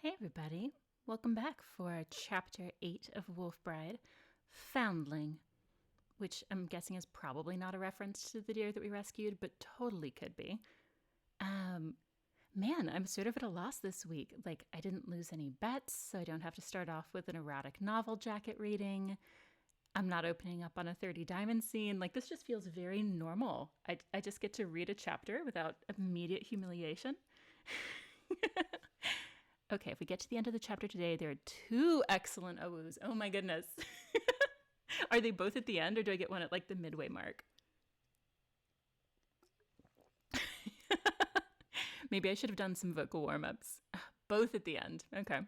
Hey everybody, welcome back for chapter 8 of Wolf Bride, Foundling, which I'm guessing is probably not a reference to the deer that we rescued, but totally could be. Man, I'm sort of at a loss this week. Like, I didn't lose any bets, so I don't have to start off with an erotic novel jacket reading. I'm not opening up on a 30 diamond scene. Like, this just feels very normal. I just get to read a chapter without immediate humiliation. Okay, if we get to the end of the chapter today, there are two excellent OWs. Oh my goodness. Are they both at the end, or do I get one at like the midway mark? Maybe I should have done some vocal warm-ups. Both at the end. Okay.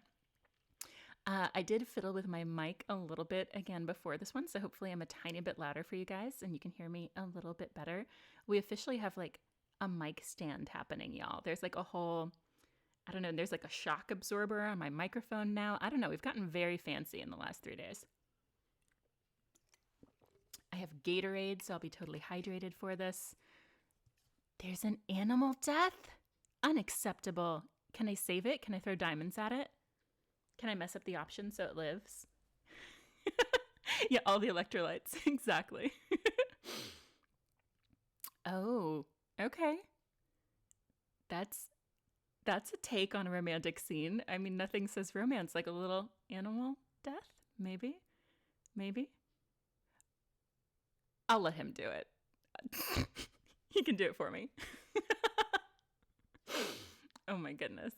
I did fiddle with my mic a little bit again before this one, so hopefully I'm a tiny bit louder for you guys and you can hear me a little bit better. We officially have like a mic stand happening, y'all. There's like a whole... I don't know, there's like a shock absorber on my microphone now. I don't know, we've gotten very fancy in the last 3 days. I have Gatorade, so I'll be totally hydrated for this. There's an animal death? Unacceptable. Can I save it? Can I throw diamonds at it? Can I mess up the option so it lives? Yeah, all the electrolytes. Exactly. Oh, okay. That's a take on a romantic scene. I mean, nothing says romance like a little animal death. Maybe. I'll let him do it. He can do it for me. Oh my goodness.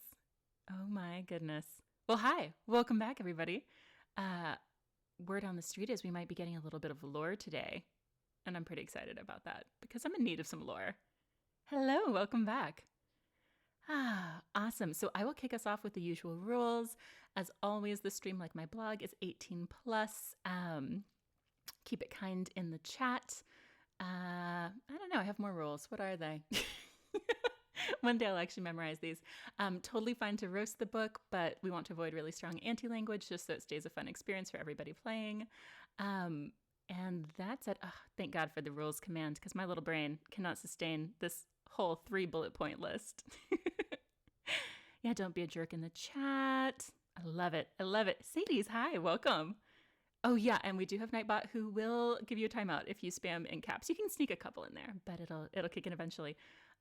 Well, hi. Welcome back, everybody. Word on the street is we might be getting a little bit of lore today. And I'm pretty excited about that because I'm in need of some lore. Hello, welcome back. Awesome. So I will kick us off with the usual rules. As always, the stream, like my blog, is 18 plus. Keep it kind in the chat. I don't know. I have more rules. What are they? One day I'll actually memorize these. Totally fine to roast the book, but we want to avoid really strong anti-language just so it stays a fun experience for everybody playing. And that's it. Oh, thank God for the rules command because my little brain cannot sustain this whole 3 bullet point list. Yeah, don't be a jerk in the chat. I love it. Sadie's, hi, welcome. Oh yeah, and we do have Nightbot who will give you a timeout if you spam in caps. You can sneak a couple in there, but it'll kick in eventually.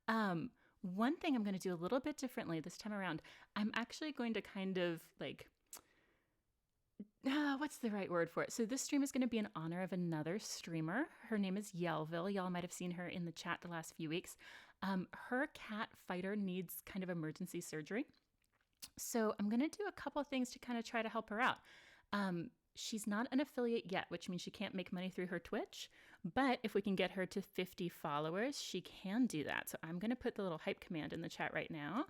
One thing I'm going to do a little bit differently this time around, I'm actually going to kind of like... what's the right word for it? So this stream is going to be in honor of another streamer. Her name is Yellville. Y'all might have seen her in the chat the last few weeks. Her cat Fighter needs kind of emergency surgery. So I'm going to do a couple things to kind of try to help her out. She's not an affiliate yet, which means she can't make money through her Twitch. But if we can get her to 50 followers, she can do that. So I'm going to put the little hype command in the chat right now.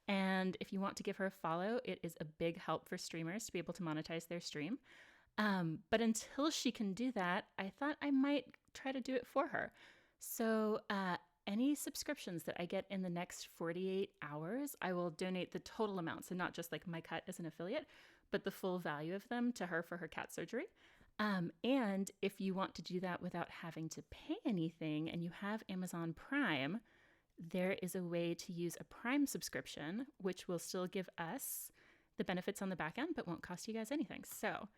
And if you want to give her a follow, it is a big help for streamers to be able to monetize their stream. But until she can do that, I thought I might try to do it for her. So any subscriptions that I get in the next 48 hours, I will donate the total amount. So not just like my cut as an affiliate, but the full value of them to her for her cat surgery. And if you want to do that without having to pay anything and you have Amazon Prime, there is a way to use a Prime subscription, which will still give us the benefits on the back end, but won't cost you guys anything. So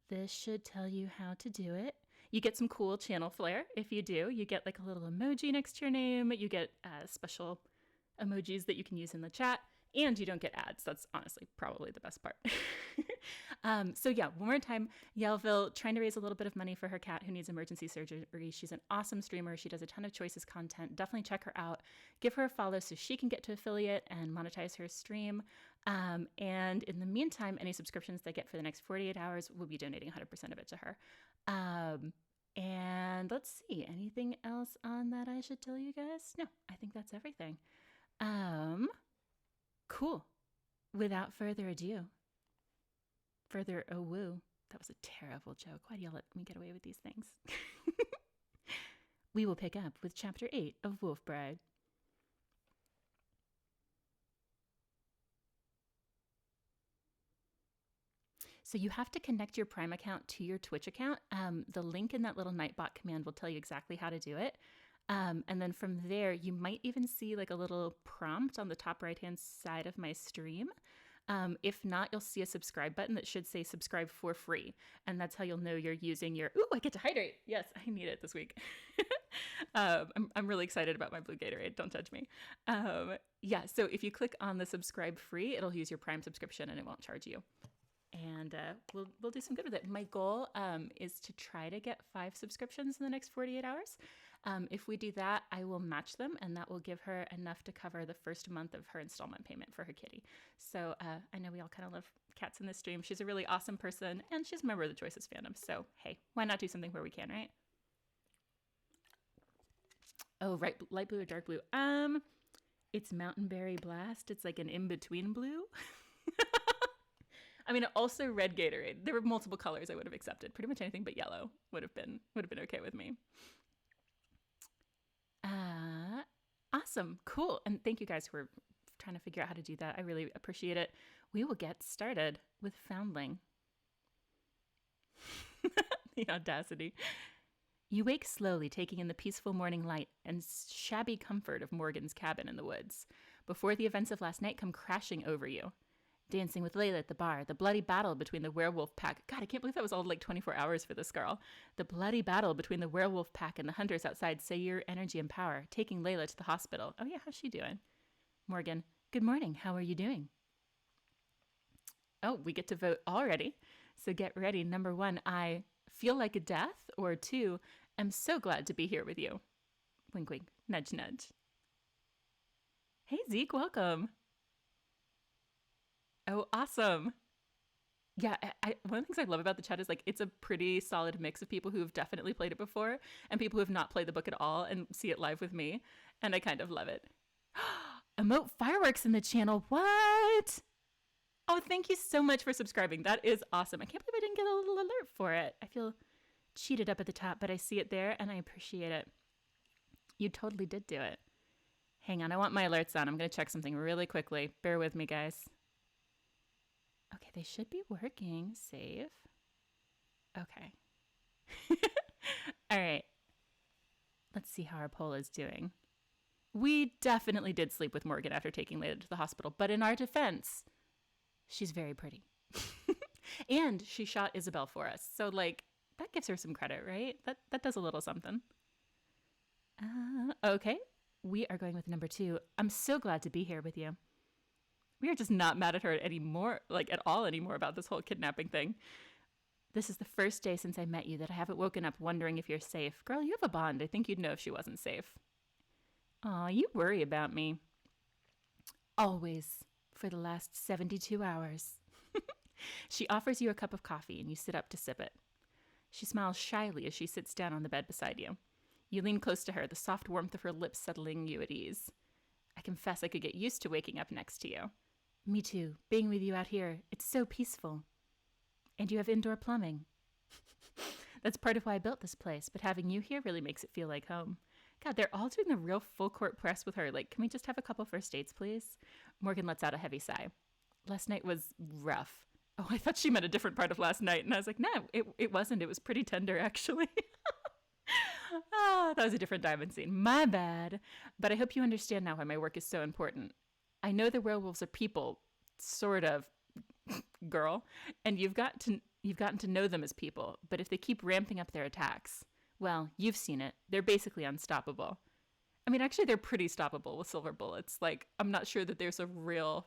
this should tell you how to do it. You get some cool channel flair if you do. You get like a little emoji next to your name. You get special emojis that you can use in the chat. And you don't get ads. That's honestly probably the best part. So yeah, one more time, Yellville trying to raise a little bit of money for her cat who needs emergency surgery. She's an awesome streamer. She does a ton of choices content. Definitely check her out. Give her a follow so she can get to affiliate and monetize her stream. And in the meantime, any subscriptions they get for the next 48 hours, we'll be donating 100% of it to her. And let's see, anything else on that I should tell you guys? No, I think that's everything. Cool. Without further ado, woo. That was a terrible joke. Why do you let me get away with these things? We will pick up with chapter 8 of Wolf Bride. So you have to connect your Prime account to your Twitch account. The link in that little Nightbot command will tell you exactly how to do it. And then from there, you might even see like a little prompt on the top right-hand side of my stream. If not, you'll see a subscribe button that should say subscribe for free. And that's how you'll know you're using your, ooh, I get to hydrate. Yes, I need it this week. I'm really excited about my blue Gatorade. Don't judge me. Yeah, so if you click on the subscribe free, it'll use your Prime subscription and it won't charge you. And we'll do some good with it. My goal is to try to get 5 subscriptions in the next 48 hours. If we do that, I will match them, and that will give her enough to cover the first month of her installment payment for her kitty. So I know we all kind of love cats in this stream. She's a really awesome person, and she's a member of the Choices fandom. So hey, why not do something where we can, right? Oh, right, light blue or dark blue? It's Mountain Berry Blast. It's like an in-between blue. I mean, also red Gatorade. There were multiple colors I would have accepted. Pretty much anything but yellow would have been okay with me. Awesome. Cool. And thank you guys for trying to figure out how to do that. I really appreciate it. We will get started with Foundling. The audacity. You wake slowly, taking in the peaceful morning light and shabby comfort of Morgan's cabin in the woods, before the events of last night come crashing over you. Dancing with Layla at the bar, the bloody battle between the werewolf pack. God, I can't believe that was all like 24 hours for this girl. The bloody battle between the werewolf pack and the hunters outside say your energy and power, taking Layla to the hospital. Oh yeah, how's she doing? Morgan, good morning. How are you doing? Oh, we get to vote already. So get ready. Number 1, I feel like a death. Or 2, I'm so glad to be here with you. Wink, wink, nudge, nudge. Hey, Zeke, welcome. Oh, awesome. Yeah, one of the things I love about the chat is like it's a pretty solid mix of people who have definitely played it before and people who have not played the book at all and see it live with me. And I kind of love it. Emote fireworks in the channel. What? Oh, thank you so much for subscribing. That is awesome. I can't believe I didn't get a little alert for it. I feel cheated up at the top, but I see it there and I appreciate it. You totally did do it. Hang on, I want my alerts on. I'm going to check something really quickly. Bear with me, guys. Okay, they should be working. Save. Okay. All right. Let's see how our poll is doing. We definitely did sleep with Morgan after taking Layla to the hospital, but in our defense, she's very pretty. And she shot Isabel for us. So, like, that gives her some credit, right? That does a little something. Okay. We are going with number 2. I'm so glad to be here with you. We are just not mad at her anymore, like at all anymore about this whole kidnapping thing. This is the first day since I met you that I haven't woken up wondering if you're safe. Girl, you have a bond. I think you'd know if she wasn't safe. Aw, you worry about me. Always, for the last 72 hours. She offers you a cup of coffee and you sit up to sip it. She smiles shyly as she sits down on the bed beside you. You lean close to her, the soft warmth of her lips settling you at ease. I confess I could get used to waking up next to you. Me too. Being with you out here, it's so peaceful. And you have indoor plumbing. That's part of why I built this place, but having you here really makes it feel like home. God, they're all doing the real full court press with her. Like, can we just have a couple first dates, please? Morgan lets out a heavy sigh. Last night was rough. Oh, I thought she meant a different part of last night. And I was like, no, it wasn't. It was pretty tender, actually. Oh, that was a different diamond scene. My bad. But I hope you understand now why my work is so important. I know the werewolves are people, sort of, girl, and you've gotten to know them as people. But if they keep ramping up their attacks, well, you've seen it. They're basically unstoppable. I mean, actually, they're pretty stoppable with silver bullets. Like, I'm not sure that there's a real...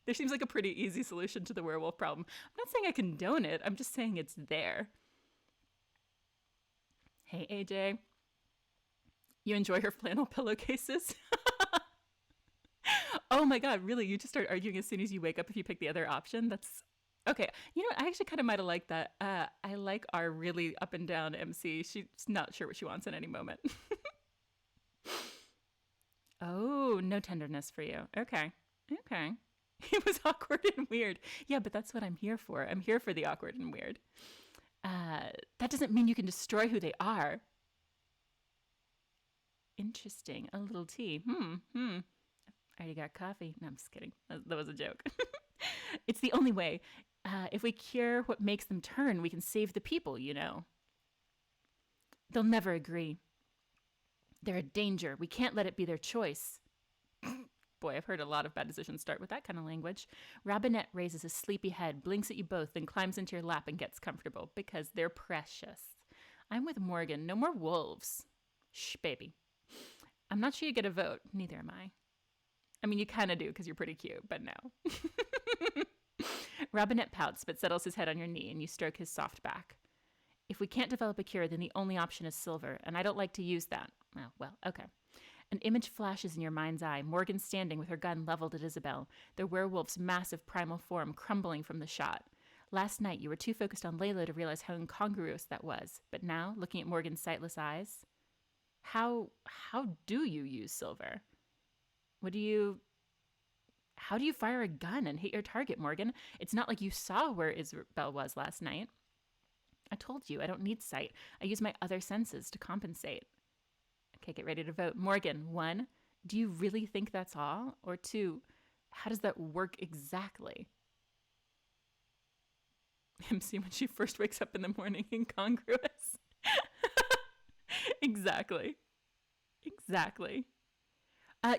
There seems like a pretty easy solution to the werewolf problem. I'm not saying I condone it. I'm just saying it's there. Hey, AJ. You enjoy her flannel pillowcases? Oh my God, really? You just start arguing as soon as you wake up if you pick the other option? That's... Okay, you know what? I actually kind of might have liked that. I like our really up and down MC. She's not sure what she wants in any moment. Oh, no tenderness for you. Okay. It was awkward and weird. Yeah, but that's what I'm here for. I'm here for the awkward and weird. That doesn't mean you can destroy who they are. Interesting. A little tea. I already got coffee. No, I'm just kidding. That was a joke. It's the only way. If we cure what makes them turn, we can save the people, you know. They'll never agree. They're a danger. We can't let it be their choice. boy, I've heard a lot of bad decisions start with that kind of language. Robinette raises a sleepy head, blinks at you both, then climbs into your lap and gets comfortable because they're precious. I'm with Morgan. No more wolves. Shh, baby. I'm not sure you get a vote. Neither am I. I mean, you kind of do because you're pretty cute, but no. Robinette pouts but settles his head on your knee and you stroke his soft back. If we can't develop a cure, then the only option is silver, and I don't like to use that. Well, okay. An image flashes in your mind's eye, Morgan standing with her gun leveled at Isabel, the werewolf's massive primal form crumbling from the shot. Last night, you were too focused on Layla to realize how incongruous that was, but now, looking at Morgan's sightless eyes, how do you use silver? How do you fire a gun and hit your target, Morgan? It's not like you saw where Isabel was last night. I told you, I don't need sight. I use my other senses to compensate. Okay, get ready to vote. Morgan, 1, do you really think that's all? Or 2, how does that work exactly? MC when she first wakes up in the morning, incongruous. Exactly.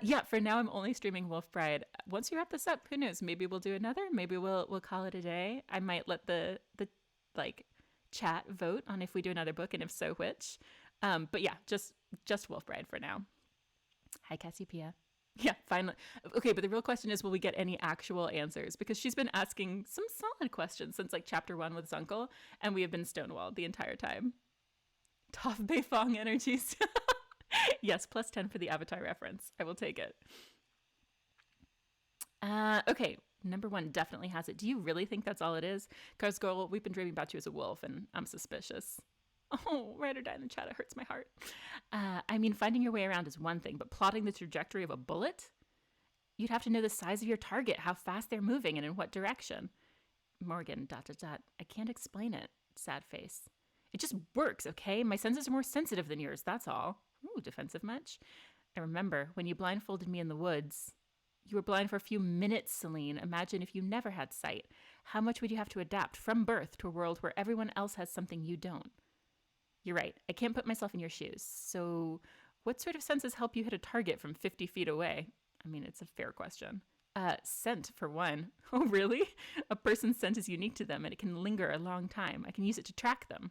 Yeah, for now I'm only streaming Wolf Bride. Once we wrap this up, who knows? Maybe we'll do another. Maybe we'll call it a day. I might let the chat vote on if we do another book and if so, which. But yeah, just Wolf Bride for now. Hi, Cassiopeia. Yeah, finally. Okay, but the real question is, will we get any actual answers? Because she's been asking some solid questions since chapter 1 with Zunkel, and we have been stonewalled the entire time. Toph Beifong energies. Yes, +10 for the Avatar reference. I will take it. Okay, number 1 definitely has it. Do you really think that's all it is? Cars Girl, we've been dreaming about you as a wolf, and I'm suspicious. Oh, ride or die in the chat. It hurts my heart. I mean, finding your way around is one thing, but plotting the trajectory of a bullet? You'd have to know the size of your target, how fast they're moving, and in what direction. Morgan, ... I can't explain it. Sad face. It just works, okay? My senses are more sensitive than yours, that's all. Ooh, defensive much? I remember when you blindfolded me in the woods. You were blind for a few minutes, Celine. Imagine if you never had sight. How much would you have to adapt from birth to a world where everyone else has something you don't? You're right. I can't put myself in your shoes. So what sort of senses help you hit a target from 50 feet away? I mean, it's a fair question. Scent, for one. Oh, really? A person's scent is unique to them, and it can linger a long time. I can use it to track them.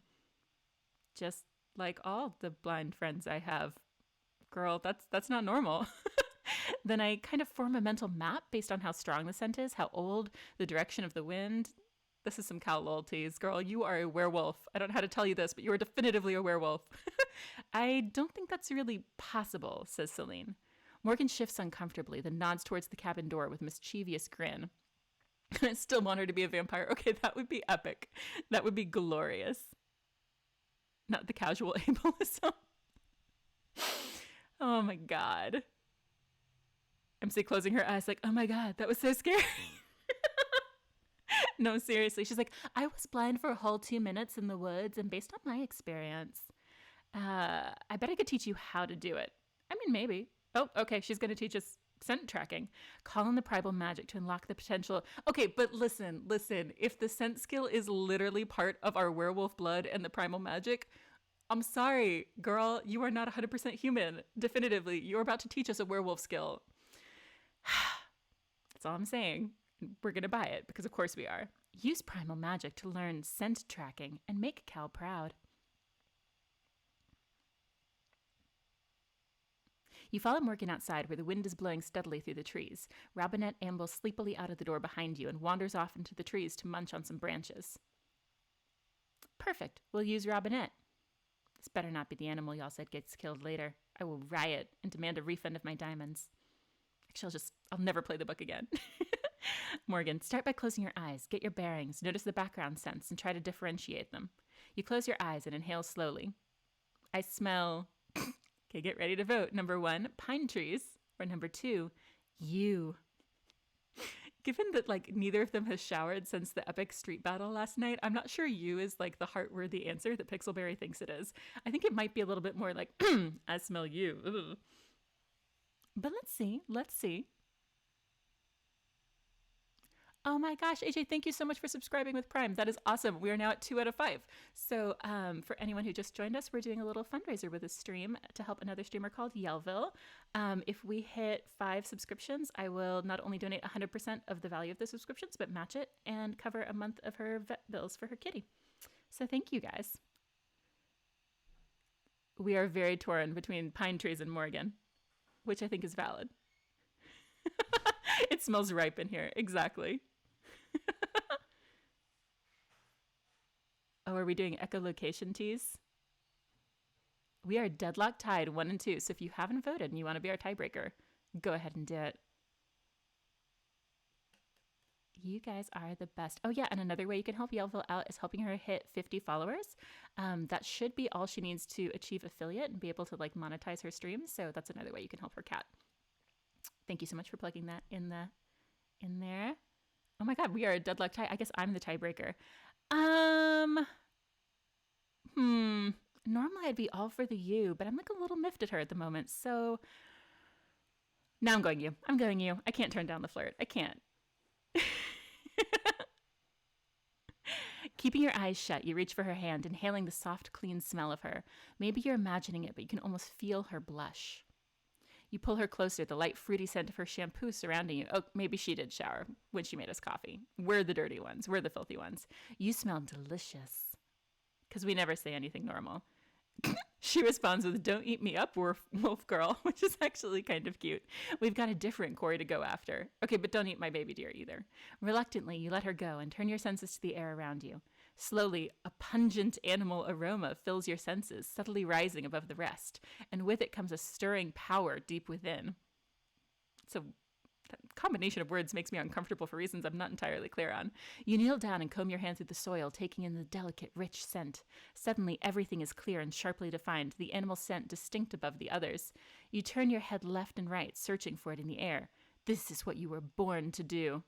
Just like all the blind friends I have. Girl, that's not normal. Then I kind of form a mental map based on how strong the scent is, how old, the direction of the wind. This is some cow loyalties. Girl, you are a werewolf. I don't know how to tell you this, but you are definitively a werewolf. I don't think that's really possible, says Celine. Morgan shifts uncomfortably, then nods towards the cabin door with a mischievous grin. I still want her to be a vampire. Okay, that would be epic. That would be glorious. Not the casual ableism. Oh my God. MC closing her eyes like, oh my God, that was so scary. No, seriously. She's like, I was blind for a whole 2 minutes in the woods, and based on my experience, I bet I could teach you how to do it. I mean, maybe. Oh, okay, she's going to teach us scent tracking. Call on the primal magic to unlock the potential. Okay, but listen. If the scent skill is literally part of our werewolf blood and the primal magic, I'm sorry, girl, you are not 100% human. Definitively, you're about to teach us a werewolf skill. That's all I'm saying. We're going to buy it because of course we are. Use primal magic to learn scent tracking and make Cal proud. You follow Morgan outside where the wind is blowing steadily through the trees. Robinette ambles sleepily out of the door behind you and wanders off into the trees to munch on some branches. Perfect. We'll use Robinette. This better not be the animal y'all said gets killed later. I will riot and demand a refund of my diamonds. Actually, I'll never play the book again. Morgan, start by closing your eyes. Get your bearings. Notice the background scents and try to differentiate them. You close your eyes and inhale slowly. I smell... Okay, get ready to vote. Number 1, pine trees. Or number 2, you. Given that neither of them has showered since the epic street battle last night, I'm not sure you is the heart-worthy answer that Pixelberry thinks it is. I think it might be a little bit more like, I smell you. Ugh. But let's see. Oh my gosh, AJ, thank you so much for subscribing with Prime. That is awesome. We are now at 2 out of 5. So, for anyone who just joined us, we're doing a little fundraiser with this stream to help another streamer called Yellville. If we hit 5 subscriptions, I will not only donate 100% of the value of the subscriptions, but match it and cover a month of her vet bills for her kitty. So, thank you guys. We are very torn between pine trees and Morgan, which I think is valid. It smells ripe in here. Exactly. Oh, are we doing echolocation teas? We are deadlock tied 1 and 2. So if you haven't voted and you want to be our tiebreaker, go ahead and do it. You guys are the best. Oh yeah, and another way you can help Yellville out is helping her hit 50 followers. That should be all she needs to achieve affiliate and be able to like monetize her streams. So that's another way you can help her cat. Thank you so much for plugging that in there. Oh my god, we are a deadlock tie. I guess I'm the tiebreaker. Normally I'd be all for the you, but I'm like a little miffed at her at the moment. So now I'm going you. I can't turn down the flirt. I can't. Keeping your eyes shut, you reach for her hand, inhaling the soft, clean smell of her. Maybe you're imagining it, but you can almost feel her blush. You pull her closer, the light, fruity scent of her shampoo surrounding you. Oh, maybe she did shower when she made us coffee. We're the dirty ones. We're the filthy ones. You smell delicious. Because we never say anything normal. She responds with, "Don't eat me up, wolf girl," which is actually kind of cute. We've got a different Corey to go after. Okay, but don't eat my baby deer either. Reluctantly, you let her go and turn your senses to the air around you. Slowly, a pungent animal aroma fills your senses, subtly rising above the rest, and with it comes a stirring power deep within. So, that combination of words makes me uncomfortable for reasons I'm not entirely clear on. You kneel down and comb your hand through the soil, taking in the delicate, rich scent. Suddenly, everything is clear and sharply defined, the animal scent distinct above the others. You turn your head left and right, searching for it in the air. This is what you were born to do.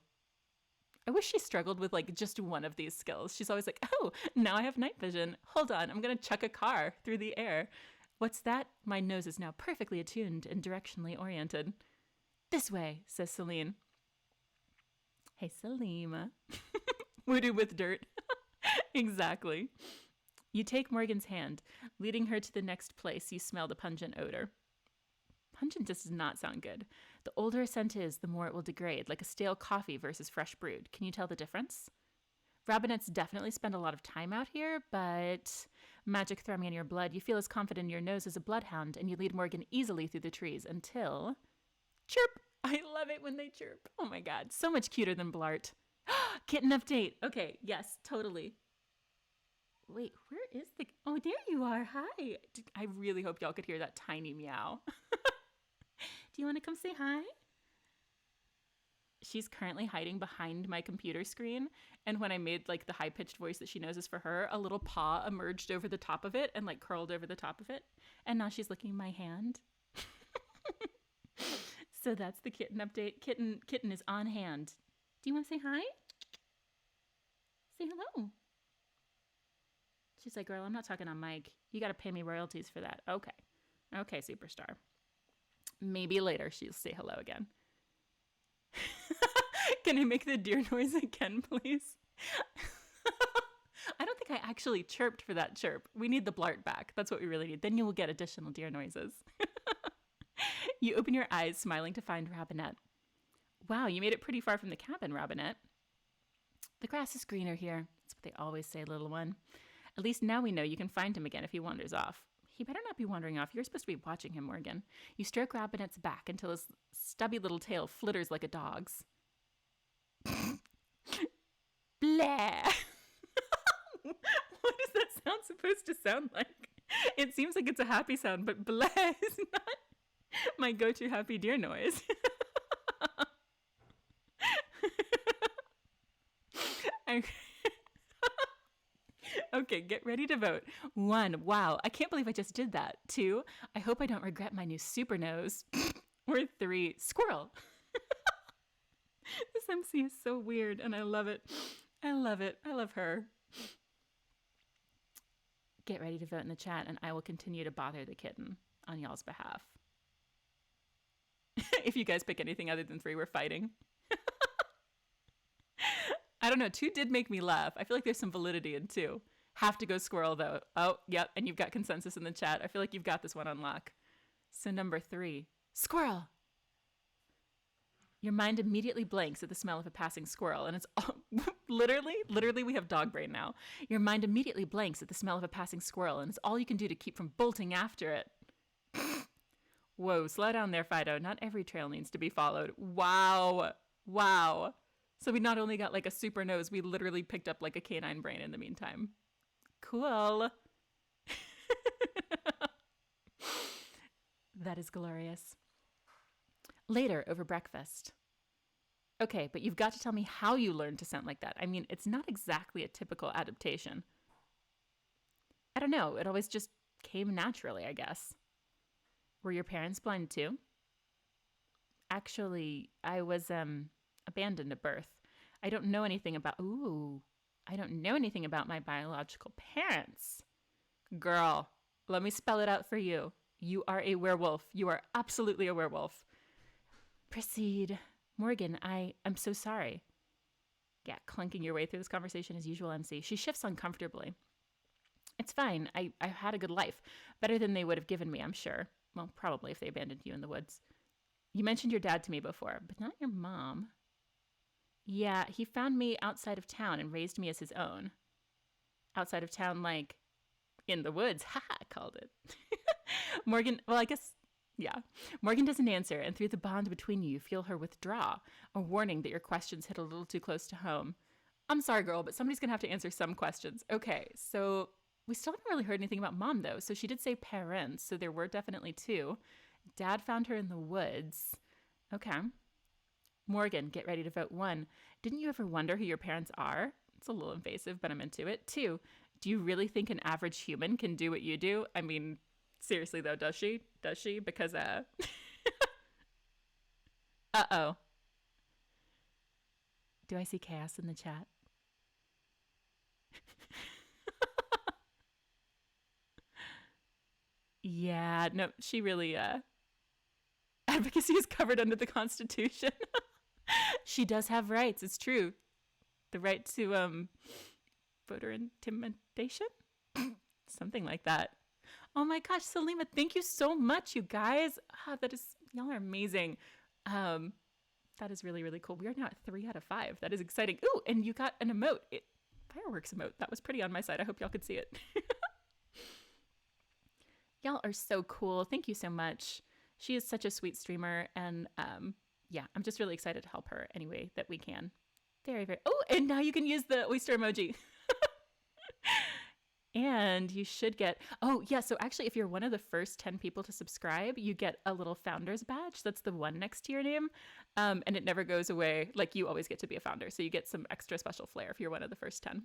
I wish she struggled with like just one of these skills. She's always like, oh, now I have night vision. Hold on, I'm going to chuck a car through the air. What's that? My nose is now perfectly attuned and directionally oriented. This way, says Celine. Hey, Salima. Voodoo with dirt. Exactly. You take Morgan's hand, leading her to the next place. You smell the pungent odor. Pungent does not sound good. The older a scent is, the more it will degrade, like a stale coffee versus fresh brewed. Can you tell the difference? Robinets definitely spend a lot of time out here, but magic thrumming in your blood, you feel as confident in your nose as a bloodhound, and you lead Morgan easily through the trees until... Chirp! I love it when they chirp. Oh my god, so much cuter than Blart. Kitten update. Okay, yes, totally. Wait, where is the... Oh, there you are. Hi. I really hope y'all could hear that tiny meow. Do you want to come say hi? She's currently hiding behind my computer screen, and when I made like the high-pitched voice that she knows is for her, a little paw emerged over the top of it and like curled over the top of it, and now she's licking my hand. So that's the kitten update. Kitten is on hand. Do you want to say hi? Say hello. She's like, girl, I'm not talking on mic. You got to pay me royalties for that. Okay, superstar. Maybe later she'll say hello again. Can I make the deer noise again, please? I don't think I actually chirped for that chirp. We need the blart back. That's what we really need. Then you will get additional deer noises. You open your eyes, smiling to find Robinette. Wow, you made it pretty far from the cabin, Robinette. The grass is greener here. That's what they always say, little one. At least now we know you can find him again if he wanders off. He better not be wandering off. You're supposed to be watching him, Morgan. You stroke Robinette's back until his stubby little tail flitters like a dog's. Blah! What is that sound supposed to sound like? It seems like it's a happy sound, but blah is not my go-to happy deer noise. Okay, get ready to vote. 1, wow, I can't believe I just did that. 2, I hope I don't regret my new super nose. Or 3, squirrel. This MC is so weird, and I love it. I love it. I love her. Get ready to vote in the chat, and I will continue to bother the kitten on y'all's behalf. If you guys pick anything other than 3, we're fighting. I don't know. 2 did make me laugh. I feel like there's some validity in 2. Have to go squirrel, though. Oh, yep. And you've got consensus in the chat. I feel like you've got this one on lock. So number 3, squirrel. Your mind immediately blanks at the smell of a passing squirrel. And it's all, literally, we have dog brain now. Your mind immediately blanks at the smell of a passing squirrel. And it's all you can do to keep from bolting after it. Whoa, slow down there, Fido. Not every trail needs to be followed. Wow. So we not only got like a super nose, we literally picked up like a canine brain in the meantime. Cool. That is glorious. Later, over breakfast. Okay, but you've got to tell me how you learned to sound like that. I mean, it's not exactly a typical adaptation. I don't know. It always just came naturally, I guess. Were your parents blind too? Actually, I was abandoned at birth. I don't know anything about my biological parents. Girl, let me spell it out for you. You are a werewolf. You are absolutely a werewolf. Proceed. Morgan, I'm so sorry. Yeah, clunking your way through this conversation as usual, MC. She shifts uncomfortably. It's fine. I had a good life. Better than they would have given me, I'm sure. Well, probably if they abandoned you in the woods. You mentioned your dad to me before, but not your mom. Yeah, he found me outside of town and raised me as his own. Outside of town, like in the woods. Ha, called it. Morgan, well, I guess, yeah. Morgan doesn't answer, and through the bond between you feel her withdraw, a warning that your questions hit a little too close to home. I'm sorry, girl, but somebody's going to have to answer some questions. Okay, so we still haven't really heard anything about mom, though. So she did say parents, so there were definitely 2. Dad found her in the woods. Okay. Morgan, get ready to vote 1. Didn't you ever wonder who your parents are? It's a little invasive, but I'm into it. 2, do you really think an average human can do what you do? I mean, seriously, though, does she? Does she? Because, uh-oh. Do I see chaos in the chat? Yeah, no, she really, advocacy is covered under the Constitution. She does have rights, it's true. The right to, voter intimidation? Something like that. Oh my gosh, Salima, thank you so much, you guys. Y'all are amazing. That is really, really cool. We are now at 3 out of 5. That is exciting. Ooh, and you got an emote. Fireworks emote. That was pretty on my side. I hope y'all could see it. Y'all are so cool. Thank you so much. She is such a sweet streamer. And yeah, I'm just really excited to help her any way that we can. Very, very. Oh, and now you can use the oyster emoji. And you should get, oh yeah, so actually if you're one of the first 10 people to subscribe, you get a little founder's badge. That's the 1 next to your name. And it never goes away. Like, you always get to be a founder. So you get some extra special flair if you're one of the first 10.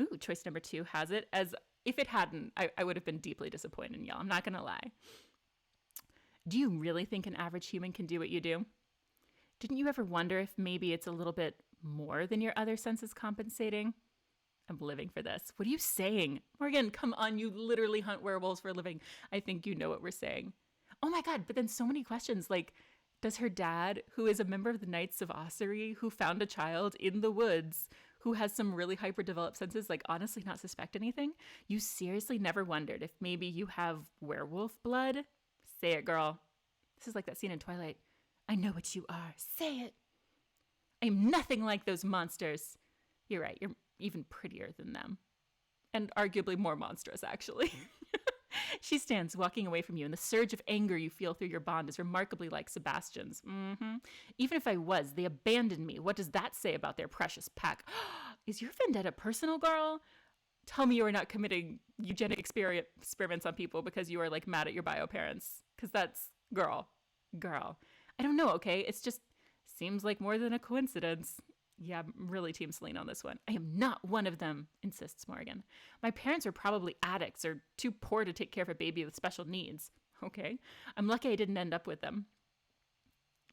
Ooh, choice number 2 has it. As if it hadn't, I would have been deeply disappointed in y'all. I'm not going to lie. Do you really think an average human can do what you do? Didn't you ever wonder if maybe it's a little bit more than your other senses compensating? I'm living for this. What are you saying? Morgan, come on. You literally hunt werewolves for a living. I think you know what we're saying. Oh my God. But then so many questions. Like, does her dad, who is a member of the Knights of Ossuary, who found a child in the woods, who has some really hyper-developed senses, like, honestly not suspect anything? You seriously never wondered if maybe you have werewolf blood? Say it, girl. This is like that scene in Twilight. I know what you are. Say it. I'm nothing like those monsters. You're right. You're even prettier than them. And arguably more monstrous, actually. She stands walking away from you, and the surge of anger you feel through your bond is remarkably like Sebastian's. Even if I was, they abandoned me. What does that say about their precious pack? Is your vendetta personal, girl? Tell me you are not committing eugenic experiments on people because you are, like, mad at your bio parents. Because that's, girl. I don't know, okay? It's just seems like more than a coincidence. Yeah, I'm really Team Celine on this one. I am not one of them, insists Morgan. My parents are probably addicts or too poor to take care of a baby with special needs. Okay, I'm lucky I didn't end up with them.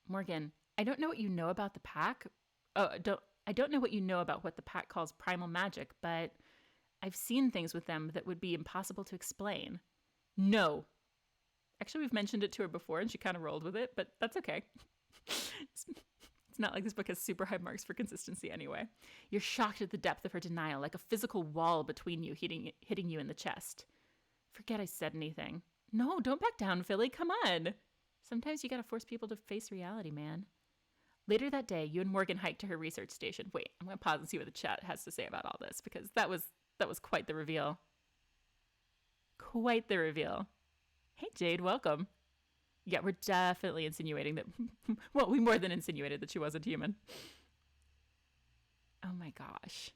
Morgan, I don't know what you know about the pack. I don't know what you know about what the pack calls primal magic, but I've seen things with them that would be impossible to explain. No. Actually, we've mentioned it to her before, and she kind of rolled with it, but that's okay. It's not like this book has super high marks for consistency anyway. You're shocked at the depth of her denial, like a physical wall between you hitting you in the chest. Forget I said anything. No, don't back down, Philly. Come on. Sometimes you gotta force people to face reality, man. Later that day, you and Morgan hiked to her research station. Wait, I'm gonna pause and see what the chat has to say about all this, because that was quite the reveal. Quite the reveal. Hey, Jade, welcome. Yeah, we're definitely insinuating that, well, we more than insinuated that she wasn't human. Oh my gosh.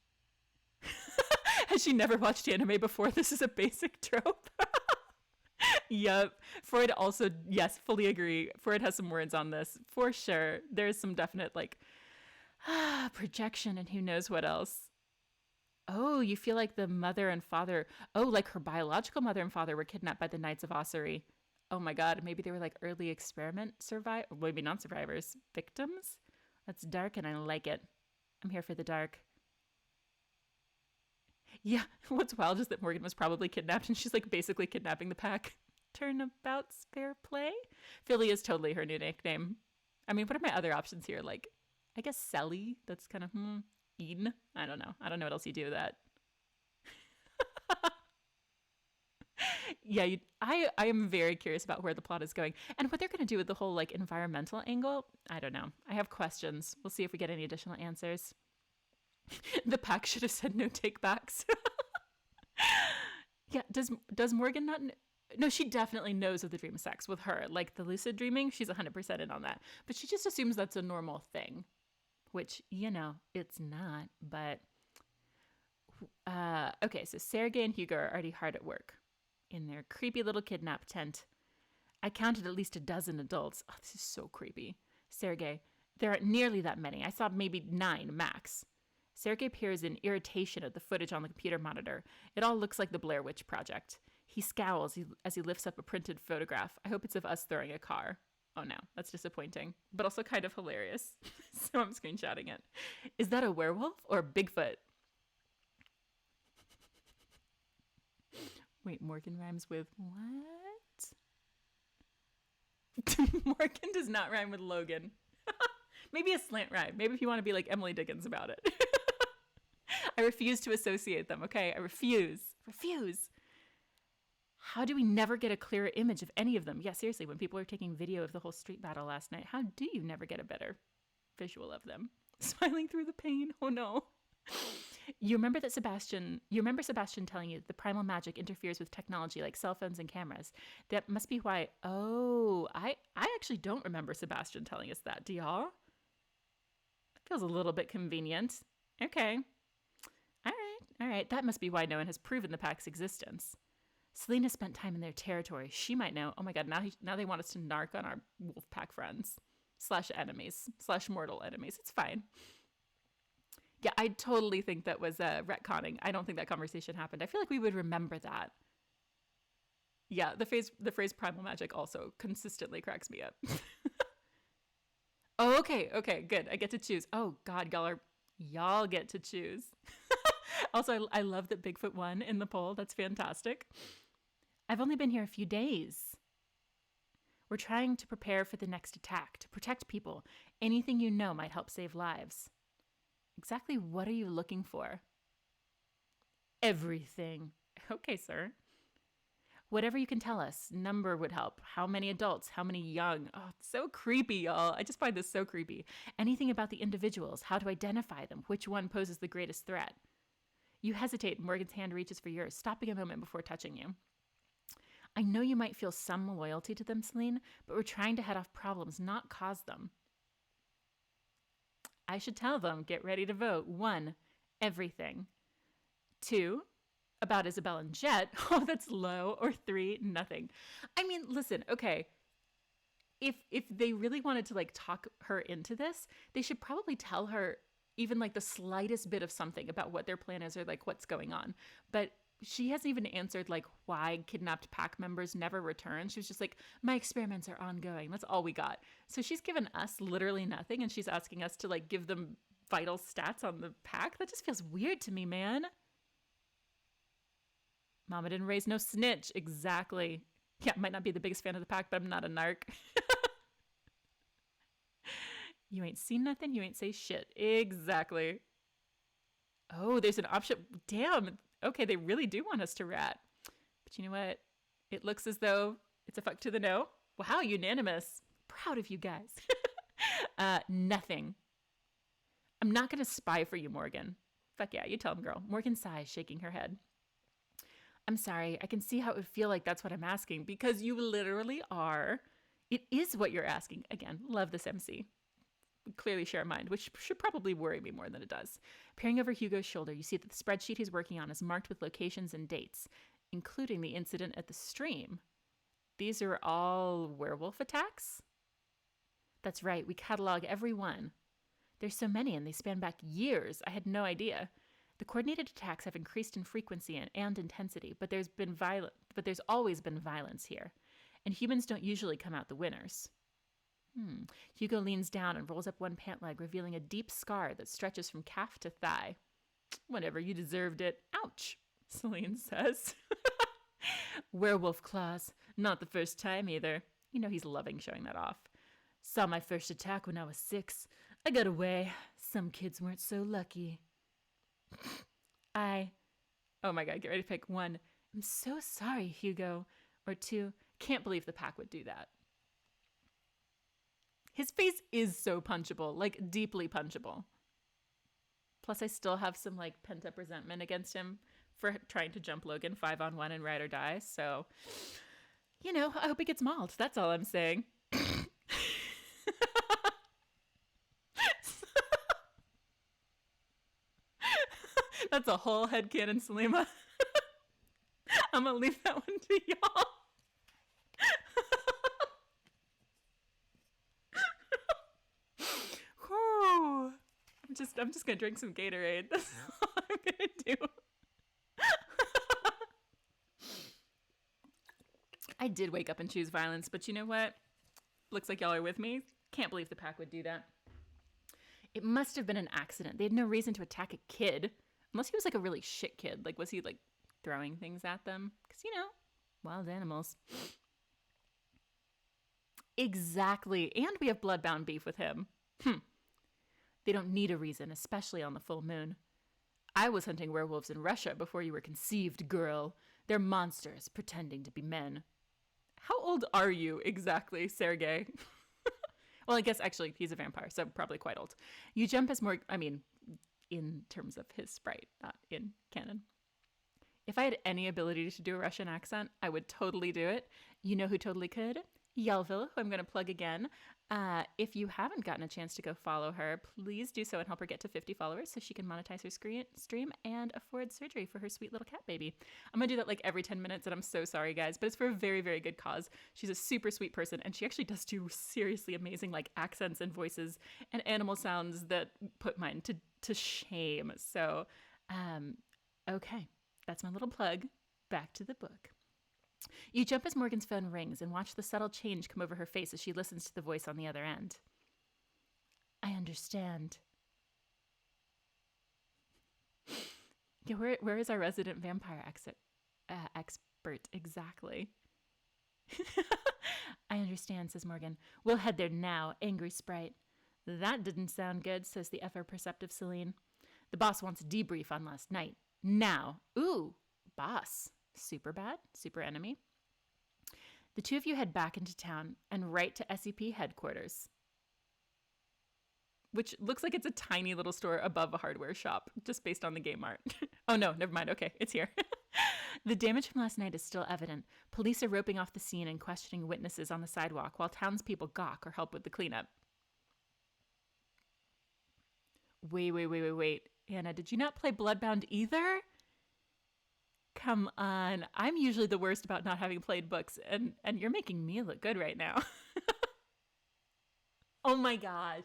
Has she never watched anime before? This is a basic trope. Yep. Freud also, yes, fully agree. Freud has some words on this, for sure. There's some definite, like, projection and who knows what else. Oh, you feel like the mother and father, like her biological mother and father were kidnapped by the Knights of Ossuary. Oh my god, maybe they were like early experiment survivors, maybe not survivors, victims? That's dark and I like it. I'm here for the dark. Yeah, what's wild is that Morgan was probably kidnapped and she's like basically kidnapping the pack. Turnabout's fair play? Philly is totally her new nickname. I mean, what are my other options here? Like, I guess Sally, that's kind of, Eden? I don't know what else you do with that. Yeah, I am very curious about where the plot is going and what they're going to do with the whole like environmental angle. I don't know. I have questions. We'll see if we get any additional answers. The pack should have said no take backs. Yeah, does Morgan not no, she definitely knows of the dream sex with her. Like the lucid dreaming, she's 100% in on that. But she just assumes that's a normal thing, which, it's not. But okay, so Sergei and Hugo are already hard at work in their creepy little kidnap tent. I counted at least a dozen adults. Oh, this is so creepy. Sergei, there aren't nearly that many. I saw maybe 9 max. Sergei peers in irritation at the footage on the computer monitor. It all looks like the Blair Witch Project. He scowls as he lifts up a printed photograph. I hope it's of us throwing a car. Oh no, that's disappointing, but also kind of hilarious. So I'm screenshotting it. Is that a werewolf or Bigfoot? Wait, Morgan rhymes with what? Morgan does not rhyme with Logan. Maybe a slant rhyme. Maybe if you want to be like Emily Dickens about it. I refuse to associate them, okay? I refuse. How do we never get a clearer image of any of them? Yeah, seriously, when people are taking video of the whole street battle last night, how do you never get a better visual of them? Smiling through the pain. Oh no. You remember Sebastian telling you that the primal magic interferes with technology like cell phones and cameras. That must be why. Oh, I actually don't remember Sebastian telling us that. Do y'all? Feels a little bit convenient. Okay. All right. That must be why no one has proven the pack's existence. Selena spent time in their territory. She might know. Oh my god, now they want us to narc on our wolf pack friends. /enemies. /mortal enemies. It's fine. Yeah, I totally think that was retconning. I don't think that conversation happened. I feel like we would remember that. Yeah, the phrase primal magic also consistently cracks me up. Oh, okay, good. I get to choose. Oh god, y'all get to choose. Also, I love that Bigfoot won in the poll. That's fantastic. I've only been here a few days. We're trying to prepare for the next attack, to protect people. Anything you know might help save lives. Exactly what are you looking for? Everything. Okay, sir. Whatever you can tell us. Number would help. How many adults? How many young? Oh, it's so creepy, y'all. I just find this so creepy. Anything about the individuals, how to identify them, which one poses the greatest threat. You hesitate. Morgan's hand reaches for yours, stopping a moment before touching you. I know you might feel some loyalty to them, Celine, but we're trying to head off problems, not cause them. I should tell them, get ready to vote. 1, everything. 2, about Isabel and Jet. Oh, that's low. Or 3, nothing. I mean, listen, okay. If they really wanted to like talk her into this, they should probably tell her even like the slightest bit of something about what their plan is or like what's going on. But she hasn't even answered like why kidnapped pack members never return. She was just like, my experiments are ongoing. That's all we got. So she's given us literally nothing and she's asking us to like give them vital stats on the pack. That just feels weird to me, man. Mama didn't raise no snitch. Exactly. Yeah, might not be the biggest fan of the pack, but I'm not a narc. You ain't seen nothing, you ain't say shit. Exactly. Oh, there's an option. Damn. Okay, they really do want us to rat. But you know what? It looks as though it's a fuck to the no. Wow, unanimous. Proud of you guys. Nothing. I'm not going to spy for you, Morgan. Fuck yeah, you tell him, girl. Morgan sighs, shaking her head. I'm sorry. I can see how it would feel like that's what I'm asking because you literally are. It is what you're asking. Again, love this MC. We clearly share a mind, which should probably worry me more than it does. Peering over Hugo's shoulder, you see that the spreadsheet he's working on is marked with locations and dates, including the incident at the stream. These are all werewolf attacks? That's right. We catalog every one. There's so many and they span back years. I had no idea. The coordinated attacks have increased in frequency and intensity, but there's always been violence here. And humans don't usually come out the winners. Hugo leans down and rolls up one pant leg, revealing a deep scar that stretches from calf to thigh. Whatever, you deserved it. Ouch, Celine says. Werewolf claws. Not the first time either. You know he's loving showing that off. Saw my first attack when I was 6. I got away. Some kids weren't so lucky. Oh my god, get ready to pick 1. I'm so sorry, Hugo. Or 2, can't believe the pack would do that. His face is so punchable, like deeply punchable. Plus I still have some like pent up resentment against him for trying to jump Logan 5-on-1 and ride or die. So, you know, I hope he gets mauled. That's all I'm saying. That's a whole headcanon, Salima. I'm gonna leave that one to y'all. Whew. I'm just gonna drink some Gatorade. That's all I'm gonna do. I did wake up and choose violence, but you know what? Looks like y'all are with me. Can't believe the pack would do that. It must have been an accident. They had no reason to attack a kid. Unless he was like a really shit kid. Like, was he like throwing things at them? Because, you know, wild animals. Exactly. And we have bloodbound beef with him. They don't need a reason, especially on the full moon. I was hunting werewolves in Russia before you were conceived, girl. They're monsters pretending to be men. How old are you exactly, Sergei? Well, I guess actually he's a vampire, so probably quite old. You jump as more, in terms of his sprite, not in canon. If I had any ability to do a Russian accent, I would totally do it. You know who totally could? Yelvil, who I'm going to plug again. If you haven't gotten a chance to go follow her, please do so and help her get to 50 followers so she can monetize her stream and afford surgery for her sweet little cat baby. I'm going to do that like every 10 minutes, and I'm so sorry, guys, but it's for a very, very good cause. She's a super sweet person, and she actually does do seriously amazing like accents and voices and animal sounds that put mine to shame. So, okay, that's my little plug. Back to the book. You jump as Morgan's phone rings and watch the subtle change come over her face as she listens to the voice on the other end. I understand. Yeah, where is our resident vampire expert exactly? I understand, says Morgan. We'll head there now, angry sprite. That didn't sound good, says the ever-perceptive Celine. The boss wants a debrief on last night. Now. Ooh, boss. Super bad? Super enemy? The two of you head back into town and right to SCP headquarters, which looks like it's a tiny little store above a hardware shop, just based on the game art. Oh no, never mind. Okay, it's here. The damage from last night is still evident. Police are roping off the scene and questioning witnesses on the sidewalk while townspeople gawk or help with the cleanup. Wait. Anna, did you not play Bloodbound either? Come on. I'm usually the worst about not having played books, and you're making me look good right now. Oh my gosh.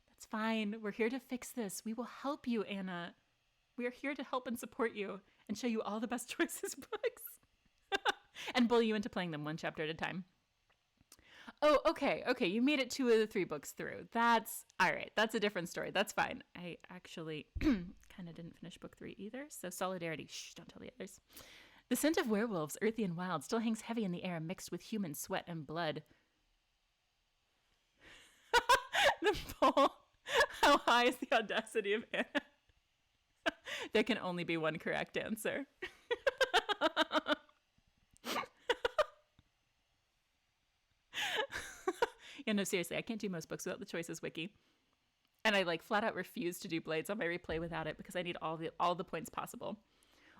That's fine. We're here to fix this. We will help you, Anna. We are here to help and support you and show you all the best choices books. And bully you into playing them one chapter at a time. Oh, okay. You made it 2 of the 3 books through. That's all right. That's a different story. That's fine. I actually kind of didn't finish book 3 either. So solidarity. Shh, don't tell the others. The scent of werewolves, earthy and wild, still hangs heavy in the air, mixed with human sweat and blood. The poll. How high is the audacity of Anna? There can only be one correct answer. Yeah, no, seriously, I can't do most books without the choices wiki. And I like flat out refuse to do Blades on my replay without it because I need all the points possible.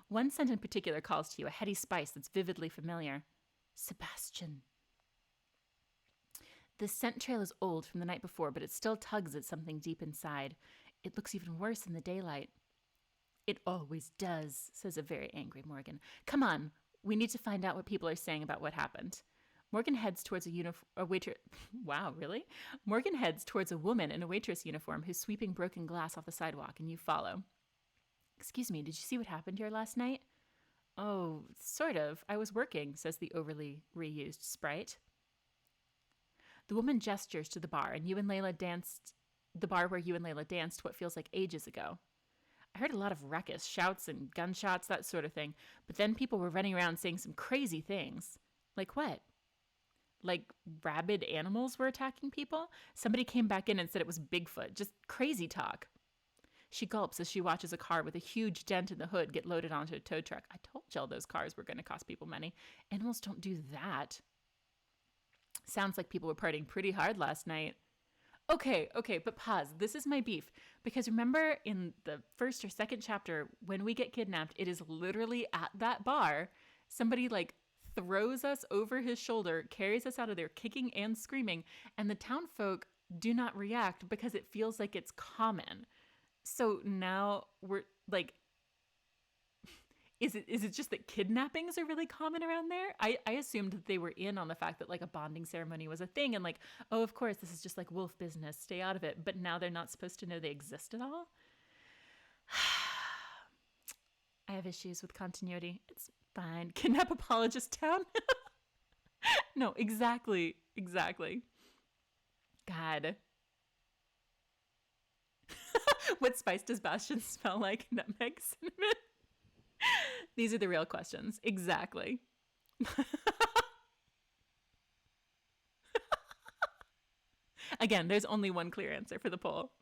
One scent in particular calls to you, a heady spice that's vividly familiar. Sebastian. The scent trail is old from the night before, but it still tugs at something deep inside. It looks even worse in the daylight. It always does, says a very angry Morgan. Come on, we need to find out what people are saying about what happened. Morgan heads towards a waitress. Wow, really? Morgan heads towards a woman in a waitress uniform who's sweeping broken glass off the sidewalk, and you follow. Excuse me, did you see what happened here last night? Oh, sort of. I was working, says the overly reused sprite. The woman gestures to the bar, and the bar where you and Layla danced what feels like ages ago. I heard a lot of ruckus, shouts and gunshots, that sort of thing, but then people were running around saying some crazy things. Like what? Like rabid animals were attacking people? Somebody came back in and said it was Bigfoot. Just crazy talk. She gulps as she watches a car with a huge dent in the hood get loaded onto a tow truck. I told y'all those cars were going to cost people money. Animals don't do that. Sounds like people were partying pretty hard last night. Okay, but pause. This is my beef. Because remember in the first or second chapter, when we get kidnapped, it is literally at that bar. Somebody like throws us over his shoulder, carries us out of there kicking and screaming, and the townfolk do not react because it feels like it's common. So now we're like, is it just that kidnappings are really common around there? I assumed that they were in on the fact that like a bonding ceremony was a thing and like, oh, of course, this is just like wolf business, stay out of it. But now they're not supposed to know they exist at all. I have issues with continuity. It's fine. Kidnap apologist town. No, exactly. God. What spice does Bastion smell like? Nutmeg, cinnamon? These are the real questions. Exactly. Again, there's only one clear answer for the poll.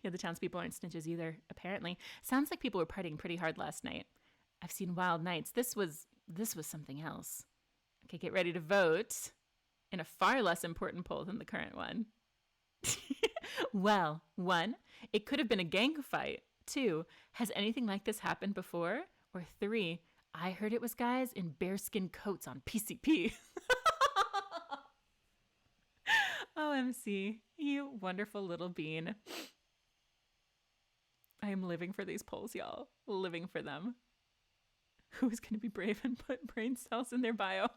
Yeah, the townspeople aren't snitches either, apparently. Sounds like people were partying pretty hard last night. I've seen wild nights. This was something else. Okay, get ready to vote in a far less important poll than the current one. Well, 1, it could have been a gang fight. 2, has anything like this happened before? Or 3, I heard it was guys in bearskin coats on PCP. OMC, you wonderful little bean. I am living for these polls, y'all. Living for them. Who's going to be brave and put brain cells in their bio?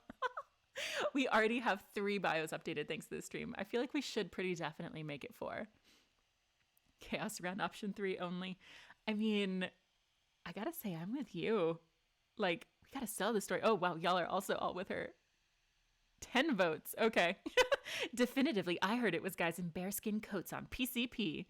We already have 3 bios updated thanks to this stream. I feel like we should pretty definitely make it 4. Chaos round option 3 only. I mean, I gotta say, I'm with you. Like, we gotta sell the story. Oh, wow, y'all are also all with her. 10 votes. Okay. Definitively, I heard it was guys in bearskin coats on PCP.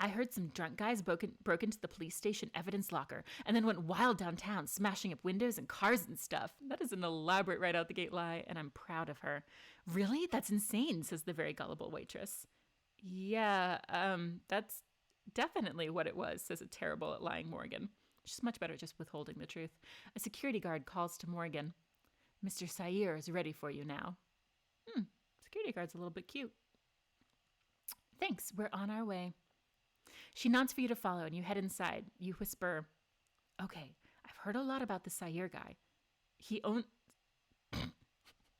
I heard some drunk guys broke into the police station evidence locker and then went wild downtown, smashing up windows and cars and stuff. That is an elaborate right out the gate lie, and I'm proud of her. Really? That's insane, says the very gullible waitress. Yeah, that's definitely what it was, says a terrible at lying Morgan. She's much better at just withholding the truth. A security guard calls to Morgan. Mr. Sayer is ready for you now. Security guard's a little bit cute. Thanks, we're on our way. She nods for you to follow, and you head inside. You whisper, okay, I've heard a lot about the Sayer guy. He owns...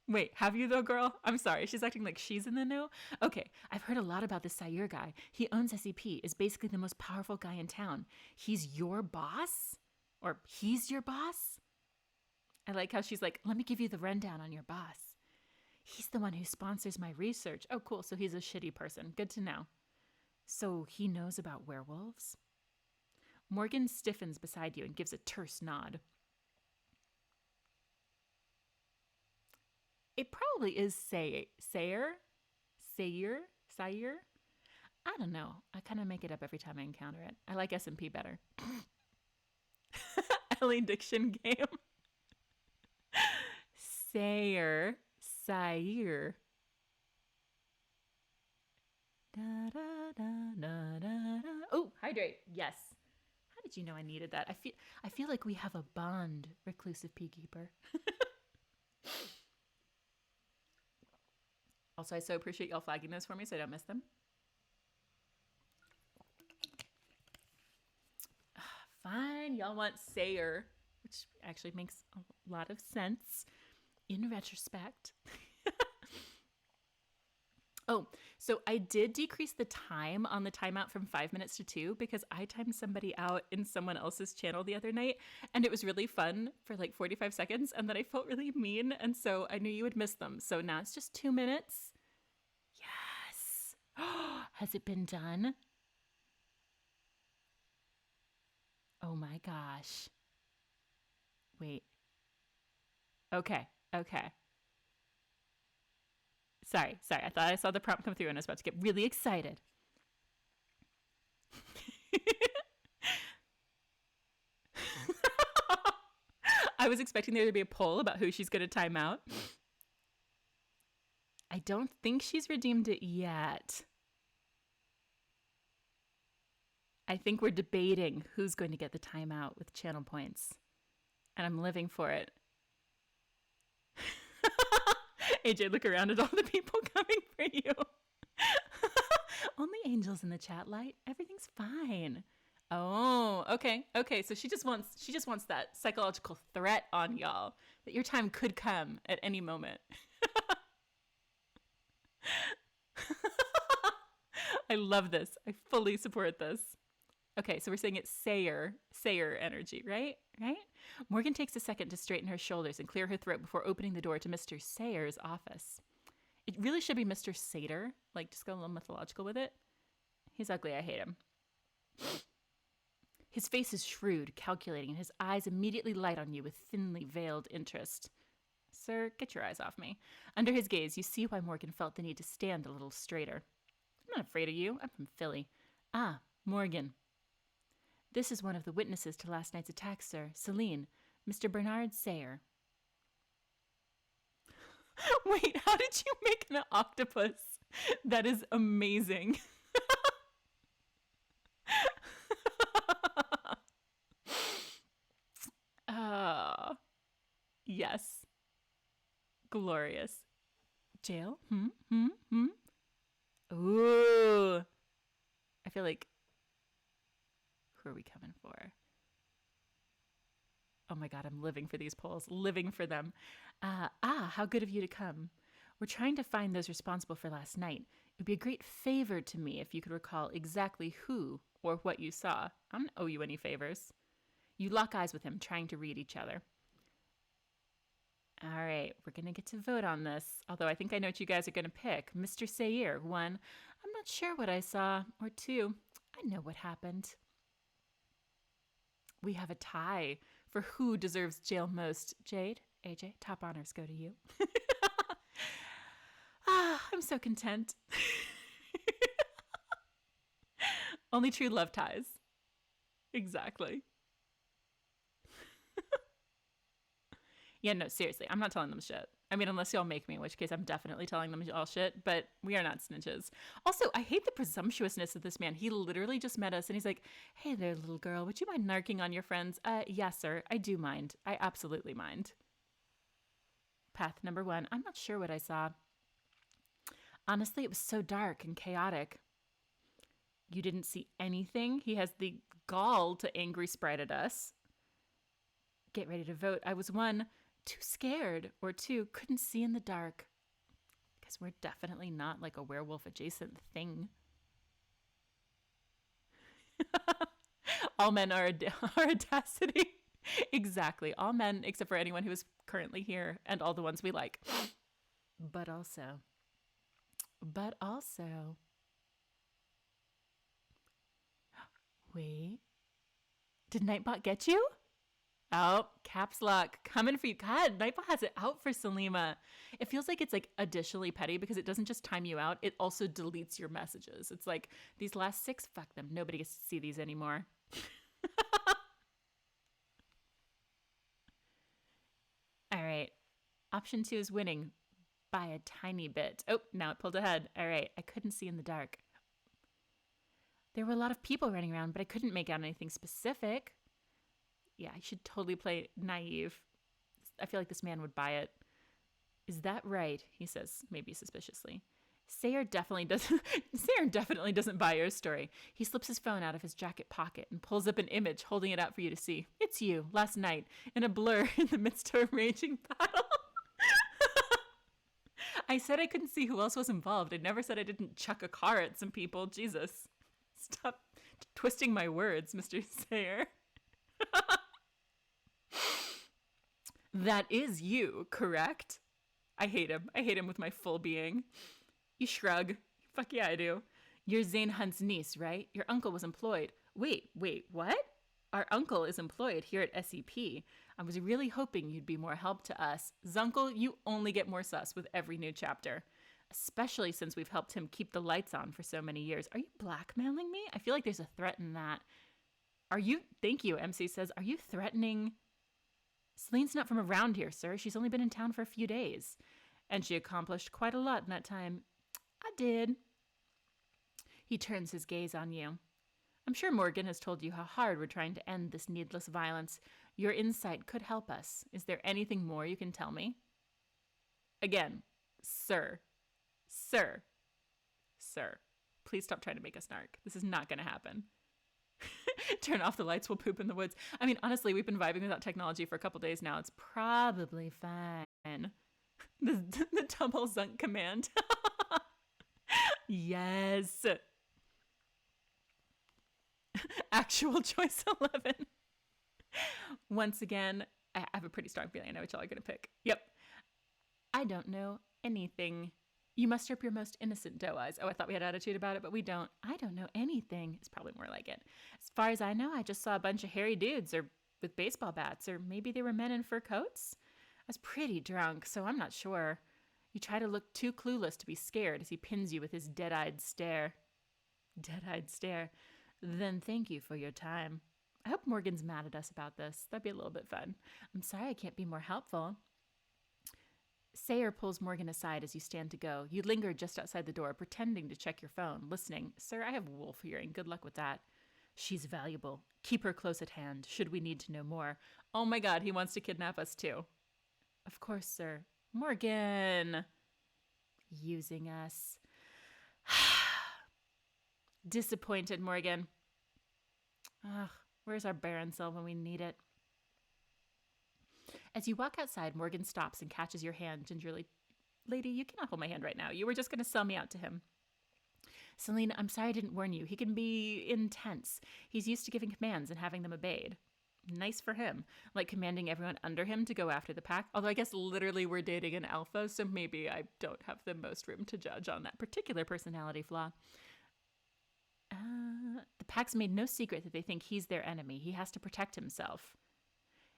Wait, have you though, girl? I'm sorry, she's acting like she's in the know. Okay, I've heard a lot about the Sayer guy. He owns SCP, is basically the most powerful guy in town. He's your boss? Or he's your boss? I like how she's like, let me give you the rundown on your boss. He's the one who sponsors my research. Oh, cool, so he's a shitty person. Good to know. So he knows about werewolves? Morgan stiffens beside you and gives a terse nod. It probably is Sayer? I don't know. I kind of make it up every time I encounter it. I like S&P better. Ellie Diction game. Sayer. Sair. Da, da, da, da, da, da. Oh, hydrate. Yes. How did you know I needed that? I feel like we have a bond, reclusive beekeeper. Also, I so appreciate y'all flagging those for me so I don't miss them. Fine, y'all want Sayer, which actually makes a lot of sense in retrospect. Oh, so I did decrease the time on the timeout from 5 minutes to 2 because I timed somebody out in someone else's channel the other night, and it was really fun for like 45 seconds, and then I felt really mean, and so I knew you would miss them. So now it's just 2 minutes. Yes. Has it been done? Oh my gosh. Wait. Okay. Okay. Sorry. I thought I saw the prompt come through and I was about to get really excited. I was expecting there to be a poll about who she's going to time out. I don't think she's redeemed it yet. I think we're debating who's going to get the timeout with channel points. And I'm living for it. AJ, look around at all the people coming for you. Only angels in the chat light. Everything's fine. Oh, okay. So she just wants that psychological threat on y'all that your time could come at any moment. I love this. I fully support this. Okay, so we're saying it's Sayer energy, right? Morgan takes a second to straighten her shoulders and clear her throat before opening the door to Mr. Sayer's office. It really should be Mr. Sater, like just go a little mythological with it. He's ugly, I hate him. His face is shrewd, calculating, and his eyes immediately light on you with thinly veiled interest. Sir, get your eyes off me. Under his gaze, you see why Morgan felt the need to stand a little straighter. I'm not afraid of you. I'm from Philly. Ah, Morgan. This is one of the witnesses to last night's attack, sir. Celine, Mr. Bernard Sayer. Wait, how did you make an octopus? That is amazing. Yes. Glorious. Jail? Ooh. I feel like, who are we coming for? Oh my God, I'm living for these polls, living for them. How good of you to come. We're trying to find those responsible for last night. It would be a great favor to me if you could recall exactly who or what you saw. I don't owe you any favors. You lock eyes with him, trying to read each other. All right, we're going to get to vote on this, although I think I know what you guys are going to pick. Mr. Sayer, 1, I'm not sure what I saw, or 2, I know what happened. We have a tie for who deserves jail most. Jade, AJ, top honors go to you. I'm so content. Only true love ties. Exactly. Yeah, no, seriously, I'm not telling them shit. I mean, unless y'all make me, in which case I'm definitely telling them all shit, but we are not snitches. Also, I hate the presumptuousness of this man. He literally just met us and he's like, hey there, little girl, would you mind narking on your friends? Yes, sir, I do mind. I absolutely mind. Path number 1, I'm not sure what I saw. Honestly, it was so dark and chaotic. You didn't see anything? He has the gall to angry sprite at us. Get ready to vote. I was 1, too scared, or 2, couldn't see in the dark. Because we're definitely not like a werewolf adjacent thing. All men are audacity. Exactly. All men except for anyone who is currently here and all the ones we like. But also. Wait. Did Nightbot get you? Oh, caps lock coming for you. God, Nightbot has it out for Salima. It feels like it's like additionally petty because it doesn't just time you out. It also deletes your messages. It's like these last 6, fuck them. Nobody gets to see these anymore. All right. Option 2 is winning by a tiny bit. Oh, now it pulled ahead. All right, I couldn't see in the dark. There were a lot of people running around, but I couldn't make out anything specific. Yeah, I should totally play naive. I feel like this man would buy it. Is that right? He says, maybe suspiciously. Sayer definitely doesn't buy your story. He slips his phone out of his jacket pocket and pulls up an image, holding it out for you to see. It's you, last night, in a blur in the midst of a raging battle. I said I couldn't see who else was involved. I never said I didn't chuck a car at some people. Jesus. Stop twisting my words, Mr. Sayer. That is you, correct? I hate him. I hate him with my full being. You shrug. Fuck yeah, I do. You're Zane Hunt's niece, right? Your uncle was employed. Wait, what? Our uncle is employed here at SEP. I was really hoping you'd be more help to us. Zuncle, you only get more sus with every new chapter. Especially since we've helped him keep the lights on for so many years. Are you blackmailing me? I feel like there's a threat in that. Are you? Thank you, MC says. Are you threatening? Celine's not from around here, sir. She's only been in town for a few days. And she accomplished quite a lot in that time. I did. He turns his gaze on you. I'm sure Morgan has told you how hard we're trying to end this needless violence. Your insight could help us. Is there anything more you can tell me? Again, sir. Sir. Please stop trying to make us narc. This is not going to happen. Turn off the lights, we'll poop in the woods. I mean, honestly, we've been vibing without technology for a couple days now. It's probably fine. The double Zunk command. Yes. Actual choice 11. Once again, I have a pretty strong feeling I know what y'all are going to pick. Yep. I don't know anything. You muster up your most innocent doe eyes. Oh, I thought we had attitude about it, but we don't. I don't know anything. It's probably more like it. As far as I know, I just saw a bunch of hairy dudes or with baseball bats, or maybe they were men in fur coats. I was pretty drunk, so I'm not sure. You try to look too clueless to be scared as he pins you with his dead-eyed stare. Dead-eyed stare. Then thank you for your time. I hope Morgan's mad at us about this. That'd be a little bit fun. I'm sorry I can't be more helpful. Sayer pulls Morgan aside as you stand to go. You linger just outside the door, pretending to check your phone, listening. Sir, I have wolf hearing. Good luck with that. She's valuable. Keep her close at hand, should we need to know more. Oh my god, he wants to kidnap us too. Of course, sir. Morgan! Using us. Disappointed, Morgan. Ugh, where's our Baron cell when we need it? As you walk outside, Morgan stops and catches your hand gingerly. Lady, you cannot hold my hand right now. You were just going to sell me out to him. Celine, I'm sorry I didn't warn you. He can be intense. He's used to giving commands and having them obeyed. Nice for him. Like commanding everyone under him to go after the pack. Although I guess literally we're dating an alpha, so maybe I don't have the most room to judge on that particular personality flaw. The pack's made no secret that they think he's their enemy. He has to protect himself.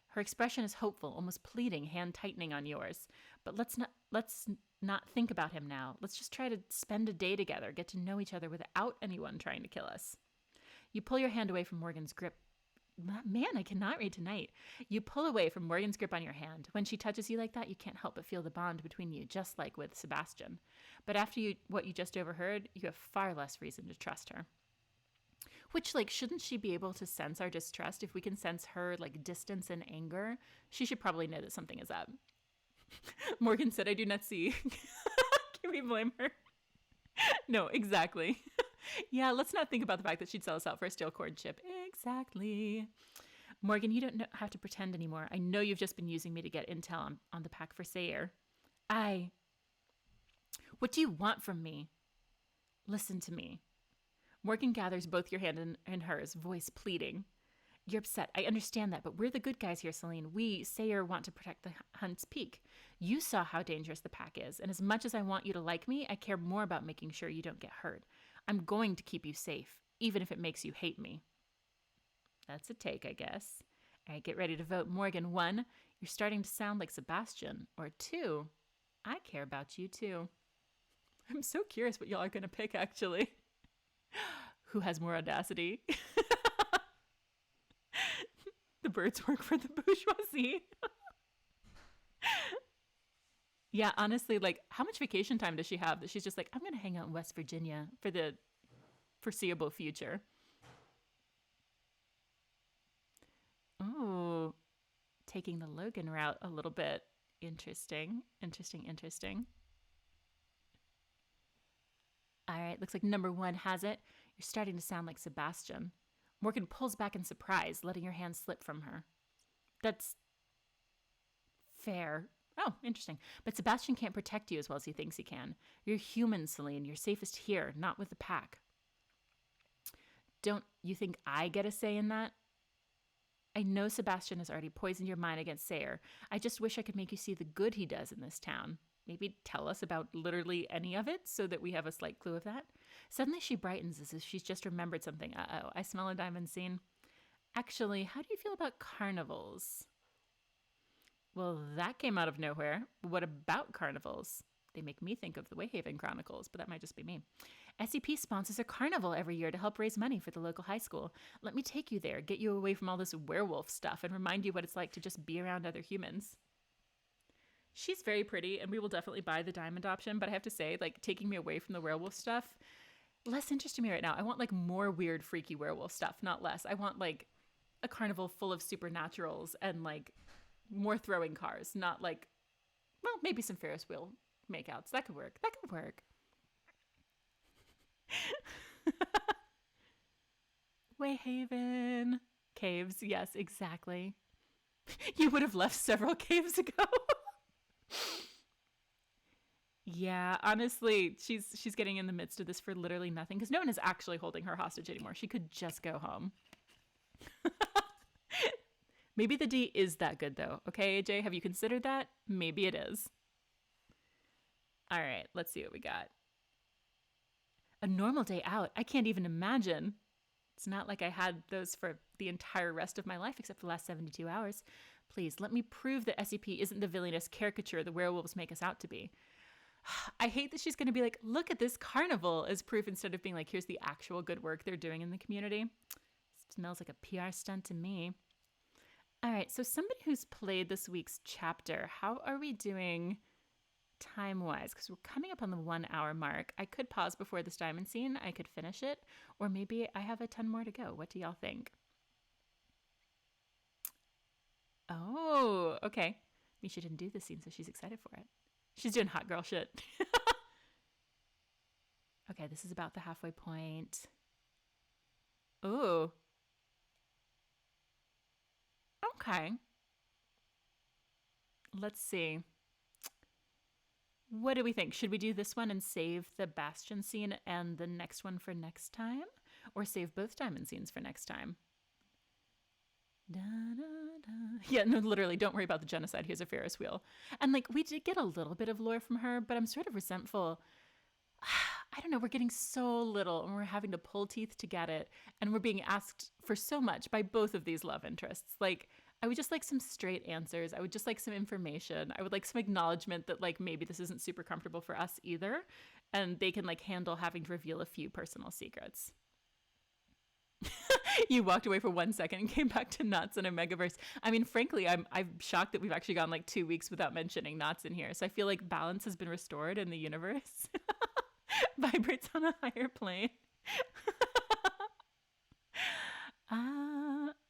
Her expression is hopeful, almost pleading, hand tightening on yours. But let's not think about him now. Let's just try to spend a day together, get to know each other without anyone trying to kill us. You pull your hand away from Morgan's grip. Man, I cannot read tonight. You pull away from Morgan's grip on your hand. When she touches you like that, you can't help but feel the bond between you, just like with Sebastian. But after what you just overheard, you have far less reason to trust her. Which, shouldn't she be able to sense our distrust? If we can sense her, distance and anger, she should probably know that something is up. Morgan said, I do not see. Can we blame her? No, exactly. Yeah, let's not think about the fact that she'd sell us out for a steel cord chip. Exactly. Morgan, you don't have to pretend anymore. I know you've just been using me to get intel on the pack for Sayer. What do you want from me? Listen to me. Morgan gathers both your hand in hers, voice pleading. You're upset. I understand that, but we're the good guys here, Celine. We, Sayer, want to protect the Hunt's Peak. You saw how dangerous the pack is, and as much as I want you to like me, I care more about making sure you don't get hurt. I'm going to keep you safe, even if it makes you hate me. That's a take, I guess. All right, get ready to vote. Morgan, 1, you're starting to sound like Sebastian. Or 2, I care about you too. I'm so curious what y'all are going to pick, actually. Who has more audacity? The birds work for the bourgeoisie. Yeah, honestly, like, how much vacation time does she have that she's just like, I'm going to hang out in West Virginia for the foreseeable future? Oh, taking the Logan route a little bit. Interesting, interesting, interesting. All right, looks like number one has it. You're starting to sound like Sebastian. Morgan pulls back in surprise, letting your hand slip from her. That's fair. Oh, interesting. But Sebastian can't protect you as well as he thinks he can. You're human, Celine. You're safest here, not with the pack. Don't you think I get a say in that? I know Sebastian has already poisoned your mind against Sayer. I just wish I could make you see the good he does in this town. Maybe tell us about literally any of it so that we have a slight clue of that. Suddenly she brightens as if she's just remembered something. Uh-oh, I smell a diamond scene. Actually, how do you feel about carnivals? Well, that came out of nowhere. What about carnivals? They make me think of the Wayhaven Chronicles, but that might just be me. SCP sponsors a carnival every year to help raise money for the local high school. Let me take you there, get you away from all this werewolf stuff, and remind you what it's like to just be around other humans. She's very pretty, and we will definitely buy the diamond option, but I have to say, like, taking me away from the werewolf stuff, less interesting to me right now. I want, like, more weird, freaky werewolf stuff, not less. I want, like, a carnival full of supernaturals and, like, more throwing cars, not, like, well, maybe some Ferris wheel makeouts. That could work. That could work. Wayhaven. Caves. Yes, exactly. You would have left several caves ago. Yeah, honestly, she's getting in the midst of this for literally nothing because no one is actually holding her hostage anymore. She could just go home. Maybe the D is that good though. Okay, AJ, have you considered that? Maybe it is. All right, let's see what we got. A normal day out. I can't even imagine. It's not like I had those for the entire rest of my life except for the last 72 hours. Please, let me prove that SCP isn't the villainous caricature the werewolves make us out to be. I hate that she's going to be like, look at this carnival as proof instead of being like, here's the actual good work they're doing in the community. Smells like a PR stunt to me. All right, so somebody who's played this week's chapter, how are we doing time-wise? Because we're coming up on the 1 hour mark. I could pause before this diamond scene. I could finish it. Or maybe I have a ton more to go. What do y'all think? Oh, okay. Misha didn't do this scene, so she's excited for it. She's doing hot girl shit. Okay, this is about the halfway point. Ooh. Okay. Let's see. What do we think? Should we do this one and save the Bastion scene and the next one for next time? Or save both diamond scenes for next time? Da, da, da. Yeah, no, literally, don't worry about the genocide. Here's a Ferris wheel. And, like, we did get a little bit of lore from her, but I'm sort of resentful. I don't know, we're getting so little, and we're having to pull teeth to get it, and we're being asked for so much by both of these love interests. Like, I would just like some straight answers. I would just like some information. I would like some acknowledgement that, like, maybe this isn't super comfortable for us either, and they can, like, handle having to reveal a few personal secrets. You walked away for 1 second and came back to Knots in a Megaverse. I mean, frankly, I'm shocked that we've actually gone like 2 weeks without mentioning Knots in here. So I feel like balance has been restored in the universe. Vibrates on a higher plane.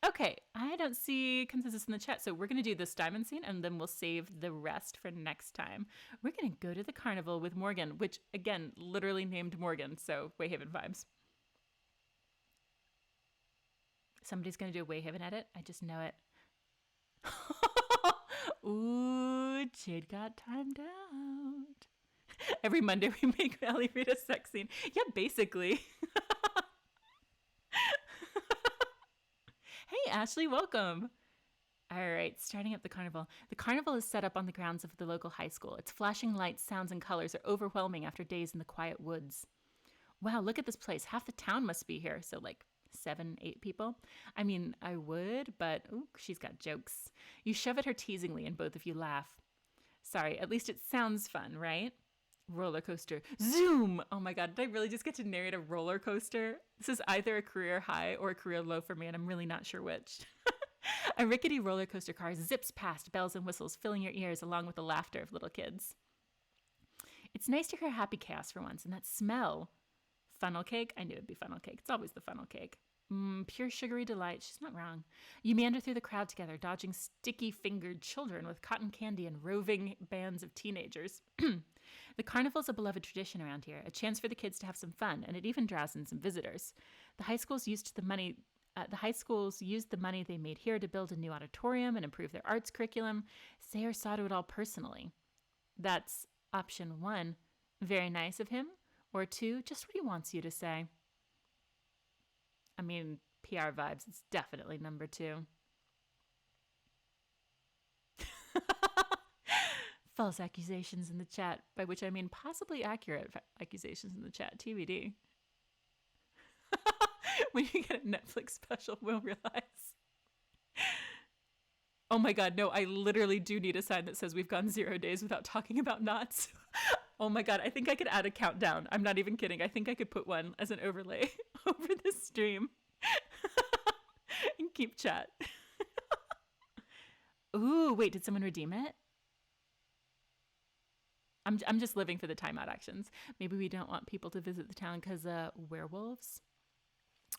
Okay, I don't see consensus in the chat, so we're going to do this diamond scene and then we'll save the rest for next time. We're going to go to the carnival with Morgan, which, again, literally named Morgan, so Wayhaven vibes. Somebody's going to do a Wayhaven edit. I just know it. Ooh, Jade got timed out. Every Monday we make Allie read a sex scene. Yeah, basically. Hey, Ashley, welcome. All right, starting up the carnival. The carnival is set up on the grounds of the local high school. Its flashing lights, sounds, and colors are overwhelming after days in the quiet woods. Wow, look at this place. Half the town must be here. So, like, 7, 8 people. I mean, I would, but ooh, she's got jokes. You shove at her teasingly and both of you laugh. Sorry, at least it sounds fun, right? Roller coaster. Zoom! Oh my god, did I really just get to narrate a roller coaster? This is either a career high or a career low for me, and I'm really not sure which. A rickety roller coaster car zips past, bells and whistles filling your ears along with the laughter of little kids. It's nice to hear happy chaos for once, and that smell. Funnel cake? I knew it'd be funnel cake. It's always the funnel cake. Pure sugary delight. She's not wrong. You meander through the crowd together, dodging sticky-fingered children with cotton candy and roving bands of teenagers. The carnival's a beloved tradition around here, a chance for the kids to have some fun, and it even draws in some visitors. The high schools used the money they made here to build a new auditorium and improve their arts curriculum. Sayer saw to it all personally. That's option 1. Very nice of him. Or 2, just what he wants you to say. I mean, PR vibes, it's definitely number 2. False accusations in the chat, by which I mean possibly accurate accusations in the chat, TBD. When you get a Netflix special, we'll realize. Oh my god, no, I literally do need a sign that says we've gone 0 days without talking about knots. Oh my god, I think I could add a countdown. I'm not even kidding. I think I could put one as an overlay over this stream and keep chat. Ooh, wait, did someone redeem it? I'm just living for the timeout actions. Maybe we don't want people to visit the town because werewolves?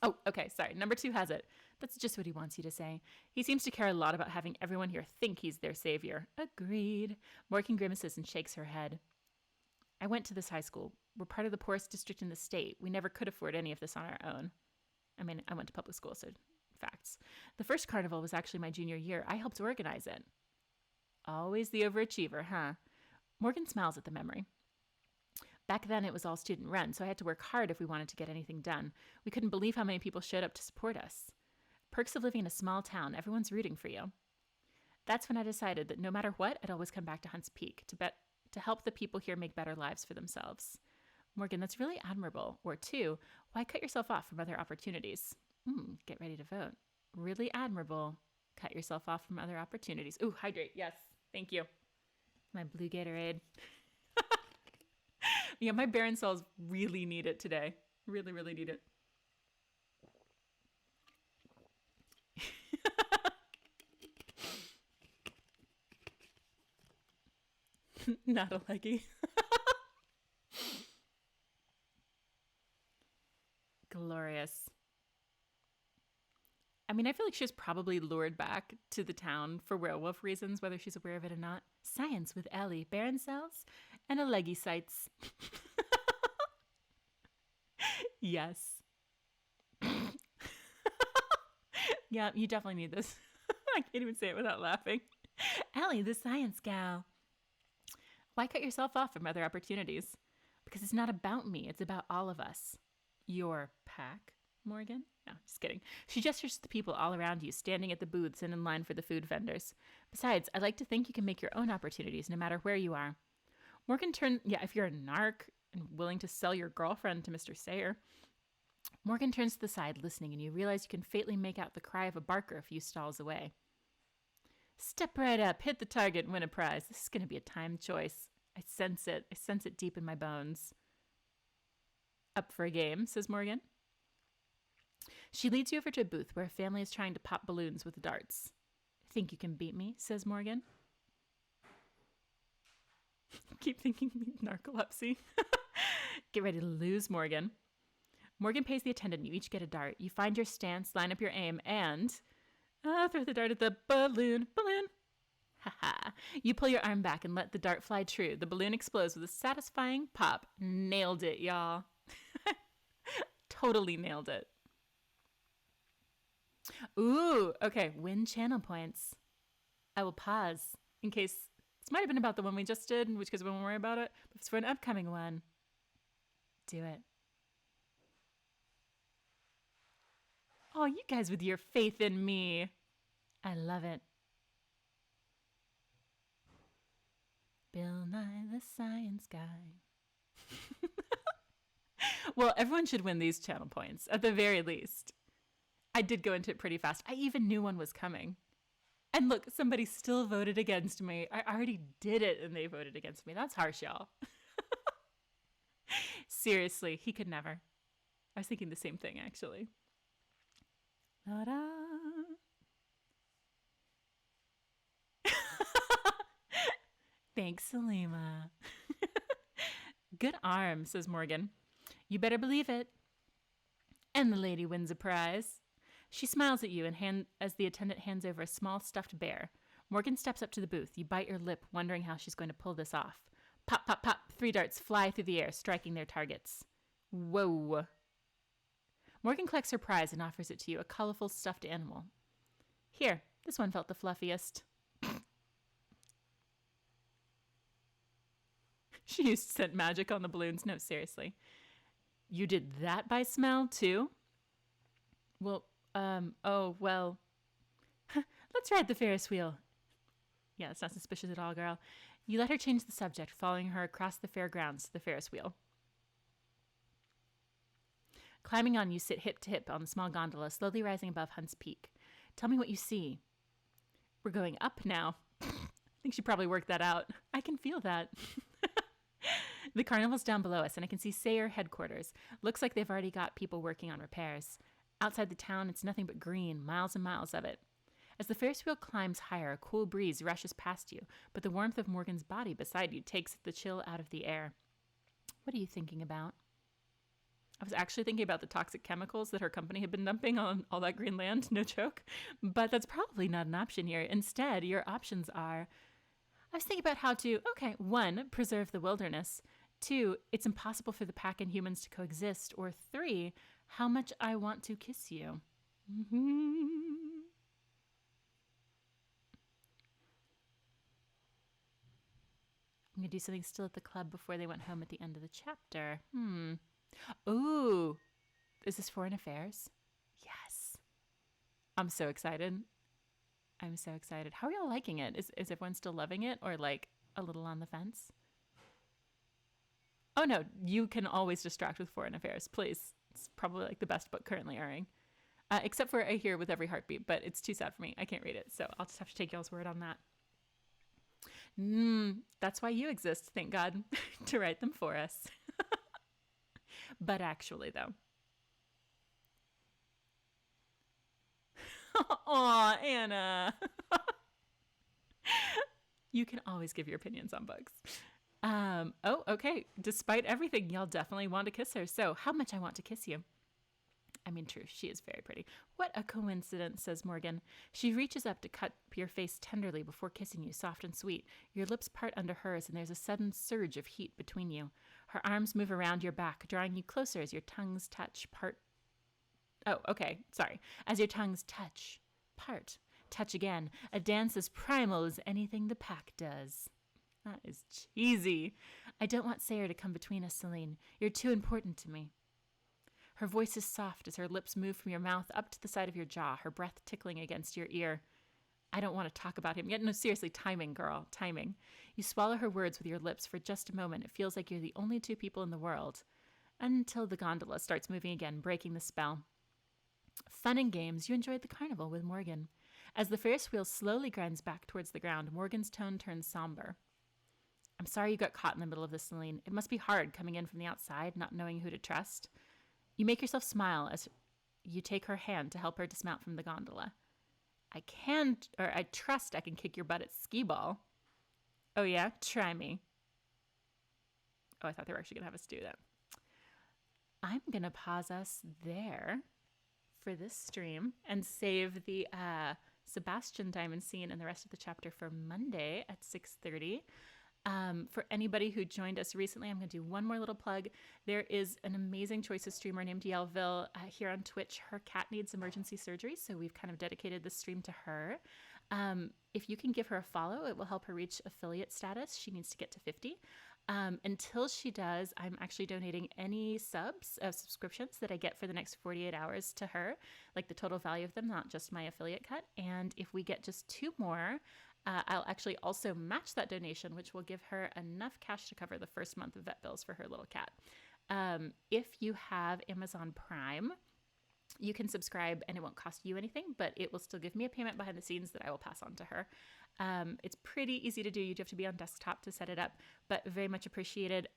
Oh, okay, sorry. Number 2 has it. That's just what he wants you to say. He seems to care a lot about having everyone here think he's their savior. Agreed. Morgan grimaces and shakes her head. I went to this high school. We're part of the poorest district in the state. We never could afford any of this on our own. I mean, I went to public school, so facts. The first carnival was actually my junior year. I helped organize it. Always the overachiever, huh? Morgan smiles at the memory. Back then, it was all student run, so I had to work hard if we wanted to get anything done. We couldn't believe how many people showed up to support us. Perks of living in a small town, everyone's rooting for you. That's when I decided that no matter what, I'd always come back to Hunts Peak to help the people here make better lives for themselves. Morgan, that's really admirable. Or 2, why cut yourself off from other opportunities? Get ready to vote. Really admirable. Cut yourself off from other opportunities. Ooh, hydrate. Yes. Thank you. My blue Gatorade. Yeah, my Baron cells really need it today. Really, really need it. Not a leggy. Glorious. I mean, I feel like she was probably lured back to the town for werewolf reasons, whether she's aware of it or not. Science with Ellie, Baron cells, and a leggy sites. Yes. Yeah, you definitely need this. I can't even say it without laughing. Ellie, the science gal. Why cut yourself off from other opportunities? Because it's not about me. It's about all of us. Your pack, Morgan? No, just kidding. She gestures to the people all around you, standing at the booths and in line for the food vendors. Besides, I like to think you can make your own opportunities no matter where you are. Morgan if you're a narc and willing to sell your girlfriend to Mr. Sayer. Morgan turns to the side, listening, and you realize you can faintly make out the cry of a barker a few stalls away. Step right up, hit the target, and win a prize. This is going to be a timed choice. I sense it. I sense it deep in my bones. Up for a game, says Morgan. She leads you over to a booth where a family is trying to pop balloons with darts. Think you can beat me, says Morgan. Keep thinking narcolepsy. Get ready to lose, Morgan. Morgan pays the attendant. You each get a dart. You find your stance, line up your aim, and throw the dart at the balloon. Balloon. Haha. You pull your arm back and let the dart fly true. The balloon explodes with a satisfying pop. Nailed it, y'all. Totally nailed it. Ooh, okay. Win channel points. I will pause in case this might have been about the one we just did, in which case we won't worry about it. But if it's for an upcoming one, do it. Oh, you guys with your faith in me. I love it. Bill Nye the Science Guy. Well, everyone should win these channel points, at the very least. I did go into it pretty fast. I even knew one was coming. And look, somebody still voted against me. I already did it and they voted against me. That's harsh, y'all. Seriously, he could never. I was thinking the same thing, actually. Ta-da. Thanks, Salima. Good arm, says Morgan. You better believe it. And the lady wins a prize. She smiles at you as the attendant hands over a small stuffed bear. Morgan steps up to the booth. You bite your lip, wondering how she's going to pull this off. Pop, pop, pop. 3 darts fly through the air, striking their targets. Whoa. Morgan collects her prize and offers it to you, a colorful stuffed animal. Here, this one felt the fluffiest. She used scent magic on the balloons. No, seriously. You did that by smell, too? Well, well. Let's ride the Ferris wheel. Yeah, it's not suspicious at all, girl. You let her change the subject, following her across the fairgrounds to the Ferris wheel. Climbing on, you sit hip to hip on the small gondola, slowly rising above Hunt's Peak. Tell me what you see. We're going up now. I think she probably worked that out. I can feel that. The carnival's down below us, and I can see Sayer headquarters. Looks like they've already got people working on repairs. Outside the town, it's nothing but green, miles and miles of it. As the Ferris wheel climbs higher, a cool breeze rushes past you, but the warmth of Morgan's body beside you takes the chill out of the air. What are you thinking about? I was actually thinking about the toxic chemicals that her company had been dumping on all that green land, no joke. But that's probably not an option here. Instead, your options are, I was thinking about how to, 1, preserve the wilderness. 2, it's impossible for the pack and humans to coexist. Or 3, how much I want to kiss you. I'm going to do something still at the club before they went home at the end of the chapter. Ooh, is this Foreign Affairs? Yes. I'm so excited. How are y'all liking it? Is everyone still loving it or like a little on the fence? Oh no, you can always distract with Foreign Affairs, please. It's probably like the best book currently airing. Except for I Hear With Every Heartbeat, but it's too sad for me. I can't read it, so I'll just have to take y'all's word on that. That's why you exist, thank God, to write them for us. But actually, though. Aw, Anna. You can always give your opinions on books. Okay. Despite everything, y'all definitely want to kiss her. So, how much I want to kiss you? I mean, true, she is very pretty. What a coincidence, says Morgan. She reaches up to cut your face tenderly before kissing you, soft and sweet. Your lips part under hers, and there's a sudden surge of heat between you. Her arms move around your back, drawing you closer as your tongues touch As your tongues touch again. A dance as primal as anything the pack does. That is cheesy. I don't want Sayer to come between us, Celine. You're too important to me. Her voice is soft as her lips move from your mouth up to the side of your jaw, her breath tickling against your ear. I don't want to talk about him yet. No, seriously, timing, girl, timing. You swallow her words with your lips for just a moment. It feels like you're the only 2 people in the world. Until the gondola starts moving again, breaking the spell. Fun and games, you enjoyed the carnival with Morgan. As the Ferris wheel slowly grinds back towards the ground, Morgan's tone turns somber. I'm sorry you got caught in the middle of this, Celine. It must be hard coming in from the outside, not knowing who to trust. You make yourself smile as you take her hand to help her dismount from the gondola. I trust I can kick your butt at skee-ball. Oh yeah? Try me. Oh, I thought they were actually going to have us do that. I'm going to pause us there for this stream and save the Sebastian diamond scene and the rest of the chapter for Monday at 6:30. For anybody who joined us recently, I'm going to do one more little plug. There is an amazing Choices streamer named Yelville here on Twitch. Her cat needs emergency surgery, so we've kind of dedicated this stream to her. If you can give her a follow, it will help her reach affiliate status. She needs to get to 50. Until she does, I'm actually donating any subscriptions that I get for the next 48 hours to her, like the total value of them, not just my affiliate cut. And if we get just 2 more, I'll actually also match that donation, which will give her enough cash to cover the first month of vet bills for her little cat. If you have Amazon Prime, you can subscribe and it won't cost you anything, but it will still give me a payment behind the scenes that I will pass on to her. It's pretty easy to do. You do have to be on desktop to set it up, but very much appreciated.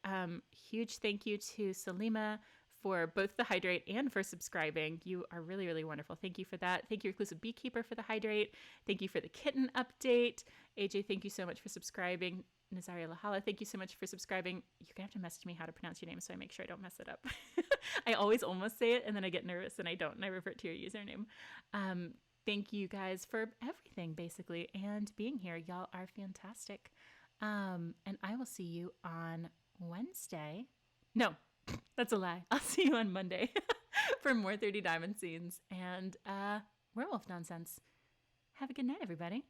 Huge thank you to Salima for both the hydrate and for subscribing. You are really, really wonderful. Thank you for that. Thank you, Reclusive Beekeeper, for the hydrate. Thank you for the kitten update. AJ, thank you so much for subscribing. Nazaria Lahala, thank you so much for subscribing. You're going to have to message me how to pronounce your name so I make sure I don't mess it up. I always almost say it and then I get nervous and I don't, and I revert to your username. Thank you guys for everything, basically, and being here. Y'all are fantastic. And I will see you on Wednesday. No, that's a lie. I'll see you on Monday for more 30 Diamond Scenes and werewolf nonsense. Have a good night, everybody.